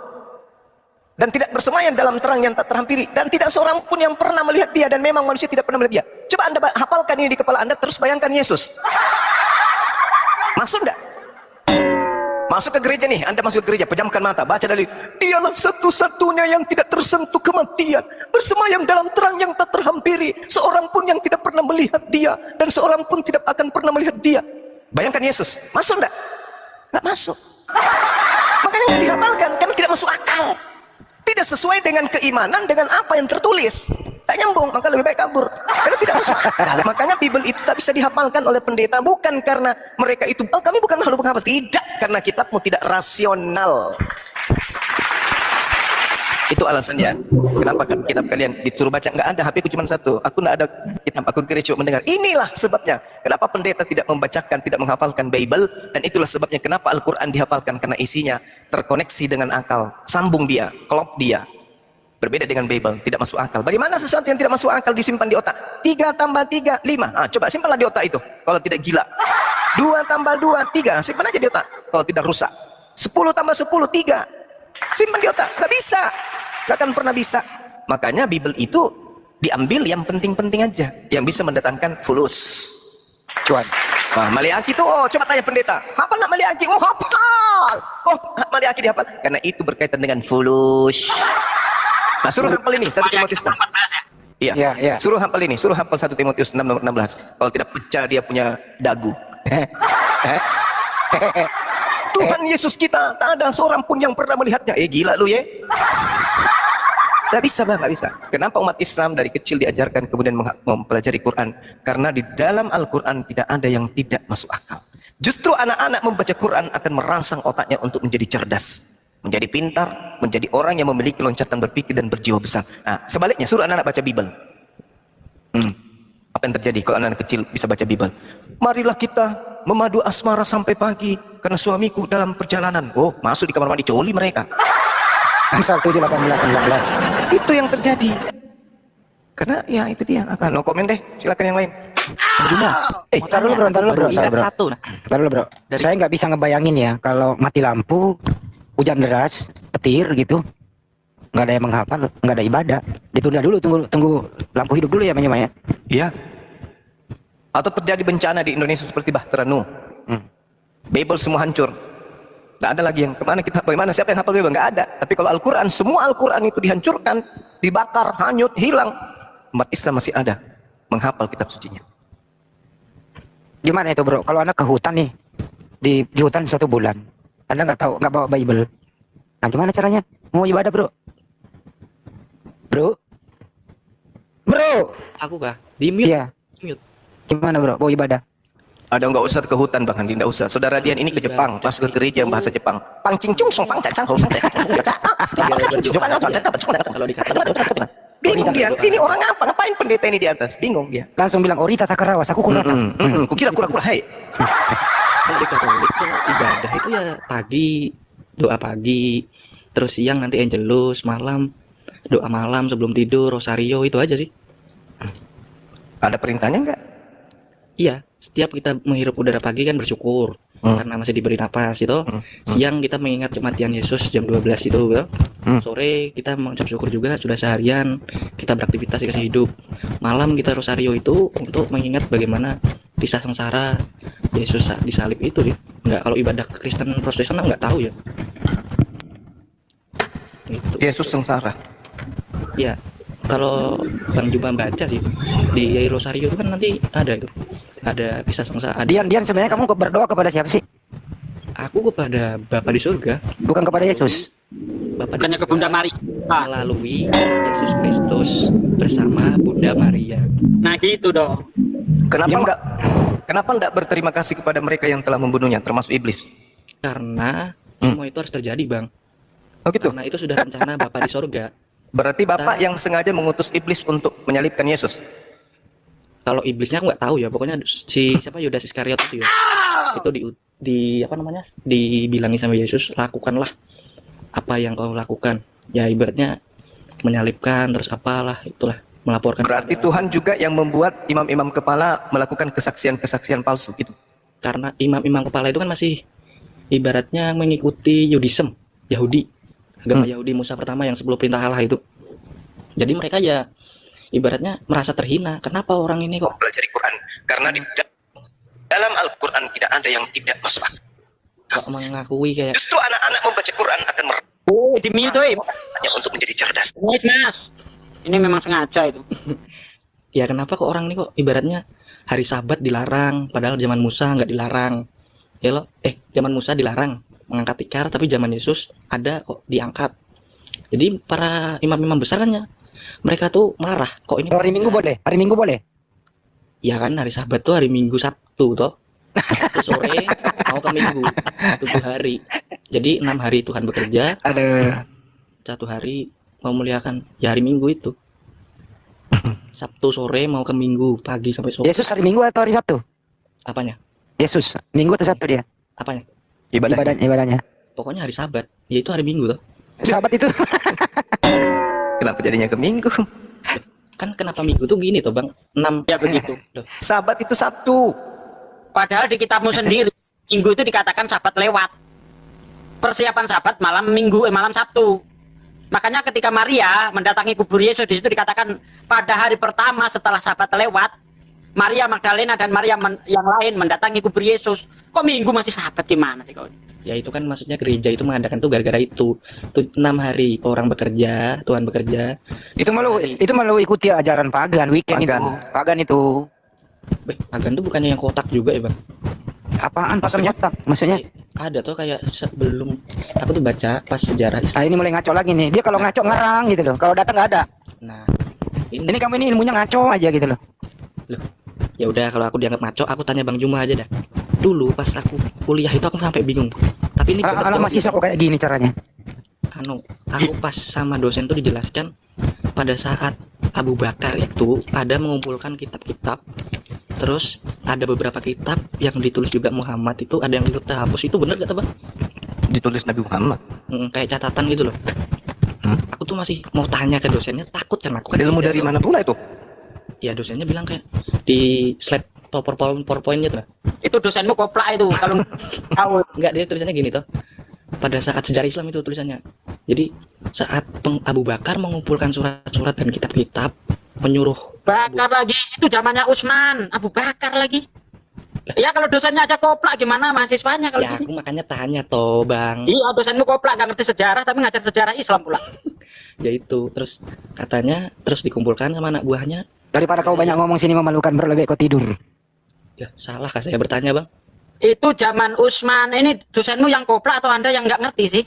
dan tidak bersemayam dalam terang yang tak terhampiri, dan tidak seorang pun yang pernah melihat dia, dan memang manusia tidak pernah melihat dia. Coba anda hafalkan ini di kepala anda, terus bayangkan Yesus. Masuk enggak? Masuk ke gereja nih, anda masuk ke gereja, pejamkan mata, baca dalil. Dialah satu-satunya yang tidak tersentuh kematian, bersemayam dalam terang yang tak terhampiri, seorang pun yang tidak pernah melihat dia, dan seorang pun tidak akan pernah melihat dia. Bayangkan Yesus, masuk enggak? Enggak masuk. Makanya nggak dihafalkan, karena tidak masuk akal. Tidak sesuai dengan keimanan, dengan apa yang tertulis. Tak nyambung, maka lebih baik kabur. Karena tidak masuk akal. Makanya Bible itu tak bisa dihafalkan oleh pendeta. Bukan karena mereka itu, oh kami bukan makhluk penghafal. Tidak, karena kitabmu tidak rasional. Itu alasannya. Kenapa kitab kalian disuruh baca? Nggak ada, HP ku cuma satu. Aku nggak ada kitab, aku kira cuma mendengar. Inilah sebabnya. Kenapa pendeta tidak membacakan, tidak menghafalkan Bible. Dan itulah sebabnya kenapa Al-Quran dihafalkan. Karena isinya terkoneksi dengan akal. Sambung dia, klop dia. Berbeda dengan Bible, tidak masuk akal. Bagaimana sesuatu yang tidak masuk akal disimpan di otak? 3 tambah 3, 5. Coba simpanlah di otak itu. Kalau tidak gila. 2 tambah 2, 3. Simpan aja di otak. Kalau tidak rusak. 10 tambah 10, 3. Simpan di otak. Nggak bisa. Nggak akan pernah bisa. Makanya Bible itu diambil yang penting-penting aja. Yang bisa mendatangkan fulus. Cuan. Nah, Maliaki itu, oh coba tanya pendeta. Hafal nak Maliaki? Oh hafal. Oh Maliaki dihafal. Karena itu berkaitan dengan fulus. Nah suruh hafal ini 1 Timotius 6. Iya. Ya, ya. Suruh hafal ini. Suruh hafal 1 Timotius 6 nomor 16. Kalau tidak pecah dia punya dagu. Tuhan Yesus kita tak ada seorang pun yang pernah melihatnya. Gila lu ya. Tidak bisa bang, tidak bisa. Kenapa umat Islam dari kecil diajarkan kemudian mempelajari Quran? Karena di dalam Al-Quran tidak ada yang tidak masuk akal. Justru anak-anak membaca Quran akan merangsang otaknya untuk menjadi cerdas, menjadi pintar, menjadi orang yang memiliki loncatan berpikir dan berjiwa besar. Nah, sebaliknya suruh anak-anak baca Bible. Apa yang terjadi kalau anak-anak kecil bisa baca Bible? Marilah kita memadu asmara sampai pagi karena suamiku dalam perjalanan. Oh, masuk di kamar mandi coli mereka. Amsal 7, 18, 19. Itu yang terjadi. Karena ya itu dia. No komen deh, silakan yang lain. Bang Juma. Ntar dulu bro, ntar dulu bro, Baru ingat bro. satu. Nah, Ntar dulu bro. Dari- Saya nggak bisa ngebayangin ya kalau mati lampu, hujan deras, petir gitu, nggak ada yang menghafal, nggak ada ibadah. Ditunda dulu, tunggu lampu hidup dulu ya Bang Juma ya. Iya. Atau terjadi bencana di Indonesia seperti Bahtera Nuh. Bible semua hancur. Nggak ada lagi yang kemana kita, bagaimana, siapa yang hafal Bible? Nggak ada. Tapi kalau Al-Quran, semua Al-Quran itu dihancurkan, dibakar, hanyut, hilang. Umat Islam masih ada menghafal kitab sucinya. Gimana itu bro? Kalau anak ke hutan nih, di hutan 1 bulan, Anda nggak tahu, nggak bawa Bible. Nah gimana caranya? Mau ibadah bro? Bro? Bro? Aku kah? Di mute. Iya. Mute. Gimana bro? Mau ibadah? Ada nggak usah ke hutan bahkan tidak usah. Saudara Dian ini ke Jepang, pas ke gereja bahasa Jepang. Pang cincung song pang cacang hong Kalau dikatakan bingung dia, ini orang apa? Ngapain pendeta ini di atas? Bingung dia. Langsung bilang ori tata karawas, aku kurang. Kukira kura-kura, hei. kalau di Katolik tuh ibadah itu ya pagi, doa pagi, terus siang nanti Angelus, malam doa malam sebelum tidur, rosario, itu aja sih. Ada perintahnya nggak? Iya, setiap kita menghirup udara pagi kan bersyukur karena masih diberi napas itu. Siang kita mengingat kematian Yesus jam 12 itu, gitu. Sore kita mengucap syukur juga sudah seharian kita beraktivitas dikasih hidup. Malam kita rosario itu untuk mengingat bagaimana kisah sengsara Yesus saat disalib itu ya. Nggak, kalau ibadah Kristen Protestan nggak tahu ya. Gitu. Yesus sengsara. Ya, kalau Bang Juma baca sih di rosario itu kan nanti ada itu. Ada kisah sengsara. Dian sebenarnya kamu berdoa kepada siapa sih? Aku kepada Bapa di surga, Bukan kepada Yesus. Bapa di Bukannya ke surga, Bunda Maria. melalui Yesus Kristus bersama Bunda Maria. Nah gitu dong. Kenapa enggak berterima kasih kepada mereka yang telah membunuhnya, termasuk iblis? Karena semua itu harus terjadi, Bang. Oh gitu. Karena itu sudah rencana Bapa di surga. Berarti Bapak yang sengaja mengutus iblis untuk menyalibkan Yesus. Kalau iblisnya aku nggak tahu ya, pokoknya si siapa Yudas Iskariot itu ya. Itu di apa namanya? Dibilangi sama Yesus, lakukanlah apa yang kau lakukan. Ya ibaratnya menyalibkan terus apalah itulah, melaporkan. Berarti Tuhan juga yang membuat imam-imam kepala melakukan kesaksian-kesaksian palsu gitu. Karena imam-imam kepala itu kan masih ibaratnya mengikuti Yudism, Yahudi, agama Yahudi Musa pertama yang 10 perintah Allah itu. Jadi mereka ya ibaratnya merasa terhina. Kenapa orang ini kok Belajar Quran karena di dalam Al-Quran tidak ada yang tidak masuk akal. mengakui kayak Justru anak-anak membaca Quran akan Oh di mute tuh. hanya untuk menjadi cerdas. Wait mas. Ini memang sengaja itu. ya kenapa kok orang ini kok ibaratnya hari Sabat dilarang, padahal zaman Musa nggak dilarang. Ya loh, zaman Musa dilarang mengangkat tikar, tapi zaman Yesus ada kok diangkat. Jadi para imam-imam besar kan ya, mereka tuh marah kok ini. Hari Minggu boleh? Hari Minggu boleh? Ya kan hari Sabat tuh hari Minggu Sabtu toh. Sabtu sore mau ke Minggu 7 hari. Jadi 6 hari Tuhan bekerja, Ada. 1 hari mau muliakan. Ya hari Minggu itu. Sabtu sore mau ke Minggu pagi sampai sore. Yesus hari Minggu atau hari Sabtu? Apanya? Yesus Minggu atau Sabtu dia? Apanya? Ibadahnya. Pokoknya hari Sabat. Ya itu hari Minggu toh. Sahabat itu. Kenapa jadinya ke Minggu? Kan kenapa Minggu tuh gini toh Bang? 6 Ya begitu. Loh, Sabat itu Sabtu. Padahal di kitabmu sendiri minggu itu dikatakan sabat lewat. Persiapan sabat malam minggu malam Sabtu. Makanya ketika Maria mendatangi kubur Yesus di situ dikatakan pada hari pertama setelah sabat lewat, Maria Magdalena dan Maria yang lain mendatangi kubur Yesus. Kok minggu masih sabat gimana sih kau? ya itu kan maksudnya gereja itu mengadakan tuh gara-gara itu. Tuh 6 hari orang bekerja, Tuhan bekerja. Itu malu ikuti ajaran pagan weekend Pagan. itu. Pagan itu. Pagan tuh bukannya yang kotak juga ya Bang? Apaan pagan kotak? Maksudnya? Ada tuh kayak sebelum aku tuh baca pas sejarah. Ah ini mulai ngaco lagi nih. Dia kalau ngaco ngarang gitu loh. Kalau datang nggak ada. Nah, Ini kamu ini ilmunya ngaco aja gitu loh. ya udah kalau aku dianggap ngaco, aku tanya Bang Juma aja dah. Dulu pas aku kuliah itu aku sampai bingung. Tapi ini bener Anak tuh, mahasiswa kok kayak gini caranya. aku pas sama dosen tuh dijelaskan pada saat Abu Bakar itu ada mengumpulkan kitab-kitab. Terus ada beberapa kitab yang ditulis juga Muhammad itu ada yang dihapus. Itu bener gak Bang? Ditulis Nabi Muhammad. Kayak catatan gitu loh. Aku tuh masih mau tanya ke dosennya, takut kan aku kan Ilmu dari mana pula itu? ya dosennya bilang kayak di slide PowerPoint-nya tuh. Itu dosenmu koplak itu kalau tahu. Enggak, dia tulisannya gini toh. Pada saat sejarah Islam itu tulisannya. Jadi saat Abu Bakar mengumpulkan surat-surat dan kitab-kitab, menyuruh Bakar lagi, itu zamannya Utsman, Abu Bakar lagi. Ya kalau dosennya aja koplak gimana mahasiswanya kalau ya gini? aku makanya tanya toh Bang. Iya, dosenmu koplak nggak ngerti sejarah tapi ngajar sejarah Islam pula. Ya itu, terus katanya terus dikumpulkan sama anak buahnya. Daripada kau banyak ngomong sini memalukan, lebih kau tidur. Ya salah kah saya bertanya Bang? Itu zaman Utsman. Ini dosenmu yang koplak atau Anda yang nggak ngerti sih?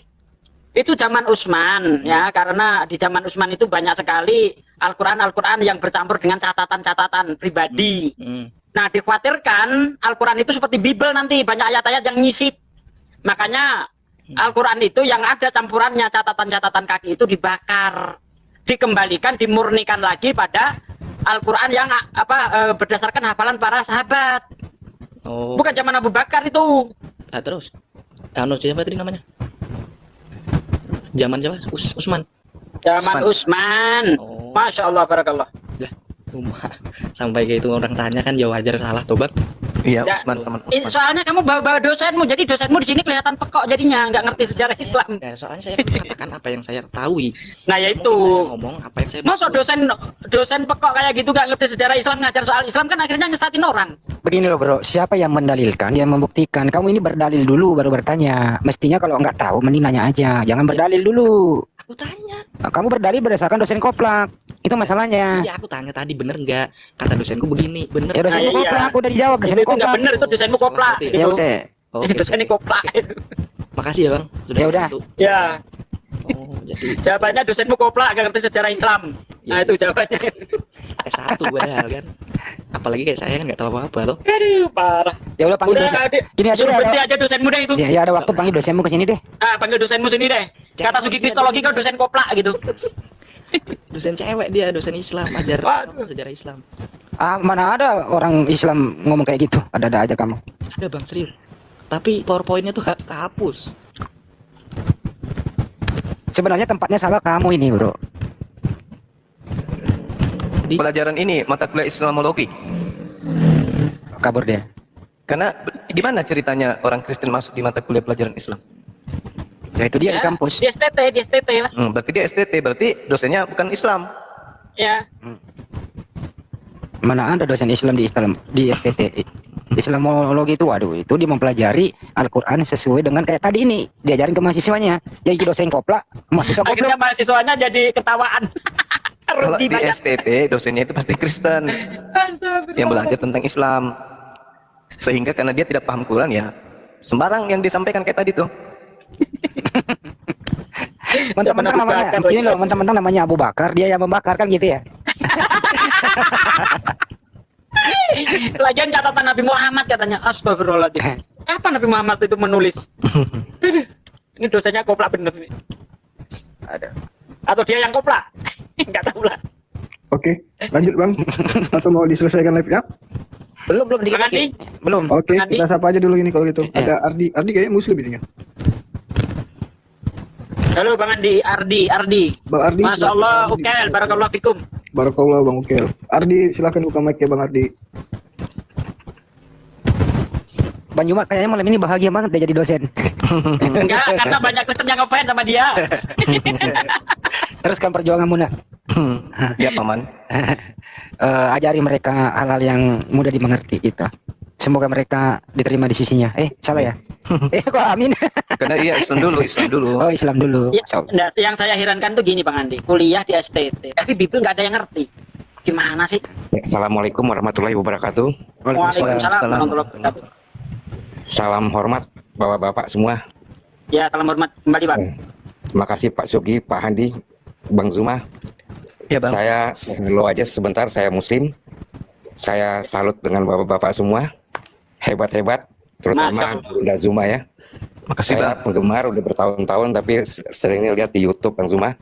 Itu zaman Utsman ya, karena di zaman Utsman itu banyak sekali Al-Qur'an yang bercampur dengan catatan-catatan pribadi. Nah, dikhawatirkan Al-Quran itu seperti Bible nanti, banyak ayat-ayat yang nyisip. Makanya Al-Quran itu yang ada campurannya, catatan-catatan kaki itu dibakar. Dikembalikan, dimurnikan lagi pada Al-Quran yang berdasarkan hafalan para sahabat. Oh. Bukan zaman Abu Bakar itu. Ah, terus siapa tadi namanya? Zaman siapa? Utsman. Zaman Utsman. Oh. Masya Allah, barakallah. Lah, sampai kayak itu orang tanya kan ya wajar salah toh Bang. Iya, Ya, Utsman sama Utsman. soalnya kamu bawa dosenmu, jadi dosenmu di sini kelihatan pekok jadinya, nggak ngerti sejarah Islam. Ya, soalnya saya katakan apa yang saya ketahui. Nah ya Mungkin itu. saya ngomong apa yang saya Masa dosen pekok kayak gitu gak ngerti sejarah Islam, ngajar soal Islam kan akhirnya nyesatin orang. Begini loh bro, siapa yang mendalilkan, yang membuktikan? Kamu ini berdalil dulu baru bertanya. Mestinya kalau nggak tahu mending nanya aja, jangan berdalil dulu. Aku tanya. Nah, kamu berdalil berdasarkan dosen koplak, itu masalahnya. Iya, aku tanya tadi bener nggak? Kata dosenku begini, bener. Ya dosenmu Nah, iya. koplak, aku udah dijawab Itu dosenmu nggak koplak. bener, itu dosenmu koplak. Oh, Ya Itu. udah, Oke. Dosennya koplak itu. Makasih ya Bang. Ya udah. bantu. Ya, Oh, jadi jawabannya dosenmu koplak gak ngerti sejarah Islam. Nah itu jawabannya. S1 padahal kan. Apalagi kayak saya kan nggak tahu apa-apa tuh. Aduh, parah. ya udah panggil Udah, dosen. Gini aja suruh udah. berhenti aja dosenmu deh itu. Ya ada waktu panggil dosenmu ke sini deh. Ah, panggil dosenmu sini deh. Kata Sugi Kristologi kau dosen koplak gitu. Dosen cewek dia, dosen Islam, ajar Waduh. sejarah Islam. Ah, mana ada orang Islam ngomong kayak gitu? Ada-ada aja kamu. Ada Bang, serius. Tapi PowerPoint-nya tuh kehapus. Sebenarnya tempatnya salah kamu ini, bro. Pelajaran ini mata kuliah Islamologi. Kabur dia. Karena gimana ceritanya orang Kristen masuk di mata kuliah pelajaran Islam? Ya itu dia di kampus. Di STT lah. Berarti dia STT, berarti dosennya bukan Islam. Ya. Mana ada dosen Islam di SPT. Islamologi itu, waduh, itu dia mempelajari Al-Quran sesuai dengan kayak tadi ini, diajarin ke mahasiswanya. Jadi dosen koplak, mahasiswa Akhirnya koplak. mahasiswanya jadi ketawaan. Kalau Rugi di banyak. STT dosennya itu pasti Kristen yang belajar tentang Islam. Sehingga karena dia tidak paham Quran ya sembarang yang disampaikan kayak tadi tuh. Mentang-mentang Abu namanya, Bakar ini lagi. loh, mentang-mentang namanya Abu Bakar, dia yang membakar kan gitu ya. Lagian catatan Nabi Muhammad katanya. Astagfirullahaladzim. Apa Nabi Muhammad itu menulis? Ini dosanya koplak bener nih. Ada. Atau dia yang koplak? Enggak tahu lah. Oke, lanjut Bang. Atau mau diselesaikan live-nya? Belum dikit Bang lagi. Andi? Belum. Oke, Bang Andi? kita sapa aja dulu ini kalau gitu. Ada Ardi kayaknya muslim ini ya. Halo Bang Andi, Ardi. Bang Ardi. Masya silakan. Allah, Ardi. Ukel, barakallahu fikum. Barakallah Bang Ukel. Ardi silakan buka mic ya Bang Ardi. Bang Juma kayaknya malam ini bahagia banget dia jadi dosen. Enggak, karena banyak Kristen yang ngefans sama dia. Teruskan perjuanganmu nak. Ya paman. Ajari mereka hal-hal yang mudah dimengerti gitu. Semoga mereka diterima di sisinya. Salah ya? Kok amin? Karena iya Islam dulu. Oh Islam dulu. Ya, nah, yang saya herankan tuh gini Bang Andi, kuliah di STT, tapi Bible nggak ada yang ngerti. Gimana sih? Assalamualaikum warahmatullahi wabarakatuh. Waalaikumsalam warahmatullahi wabarakatuh. Salam hormat bapak-bapak semua. Ya, salam hormat kembali Pak. Terima kasih Pak Sugi, Pak Handi, Bang Zuma. Ya Bang. Saya hello aja sebentar, saya muslim. Saya salut dengan bapak-bapak semua. Hebat-hebat, terutama Bunda Zuma ya. Makasih Saya Bang. penggemar udah bertahun-tahun tapi sering lihat di YouTube Bang Zuma.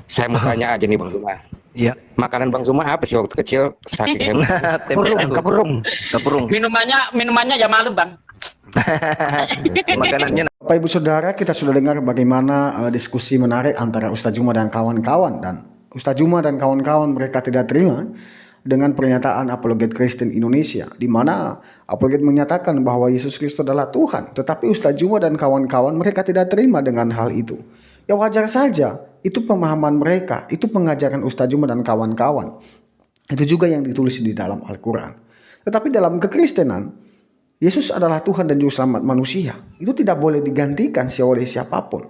Saya mau tanya aja nih Bang Zuma. Iya. Makanan Bang Zuma apa sih waktu kecil? Saking hebat. Kapurung. Kapurung. Minumannya ya malu Bang. Makanannya Bapak Ibu Saudara, kita sudah dengar bagaimana diskusi menarik antara Ustaz Juma dan kawan-kawan, dan Ustaz Juma dan kawan-kawan mereka tidak terima dengan pernyataan apologet Kristen Indonesia, di mana apologet menyatakan bahwa Yesus Kristus adalah Tuhan, tetapi Ustaz Juma dan kawan-kawan mereka tidak terima dengan hal itu. Ya wajar saja, itu pemahaman mereka, itu pengajaran Ustaz Juma dan kawan-kawan. Itu juga yang ditulis di dalam Al-Quran. Tetapi dalam kekristenan, Yesus adalah Tuhan dan Juru Selamat manusia. Itu tidak boleh digantikan oleh siapapun.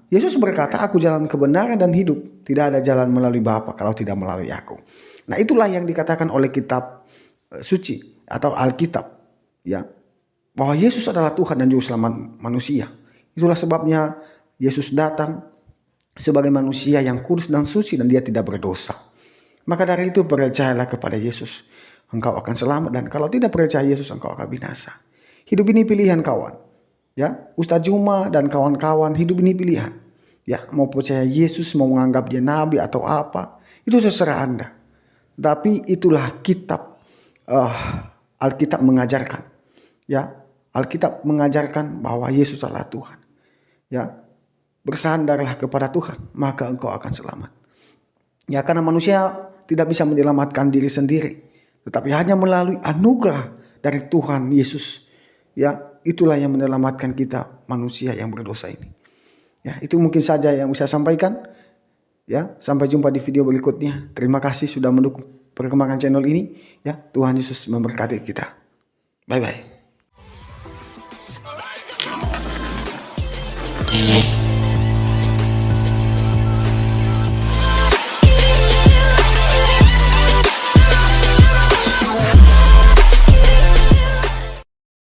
Yesus berkata, aku jalan kebenaran dan hidup. Tidak ada jalan melalui Bapa kalau tidak melalui aku. Nah itulah yang dikatakan oleh kitab suci atau Alkitab. Ya, bahwa Yesus adalah Tuhan dan Juru Selamat manusia. Itulah sebabnya Yesus datang sebagai manusia yang kudus dan suci dan dia tidak berdosa. Maka dari itu percayalah kepada Yesus. Engkau akan selamat, dan kalau tidak percaya Yesus engkau akan binasa. Hidup ini pilihan kawan. Ya, Ustaz Juma dan kawan-kawan, hidup ini pilihan. Ya, mau percaya Yesus, mau menganggap dia nabi atau apa, itu terserah Anda. Tapi itulah kitab Alkitab mengajarkan. Ya, Alkitab mengajarkan bahwa Yesus adalah Tuhan. Ya, bersandarlah kepada Tuhan, maka engkau akan selamat. Ya, karena manusia tidak bisa menyelamatkan diri sendiri, tetapi hanya melalui anugerah dari Tuhan Yesus. Ya, itulah yang menyelamatkan kita manusia yang berdosa ini. Ya, itu mungkin saja yang bisa saya sampaikan. Ya, sampai jumpa di video berikutnya. Terima kasih sudah mendukung perkembangan channel ini. Ya, Tuhan Yesus memberkati kita. Bye bye.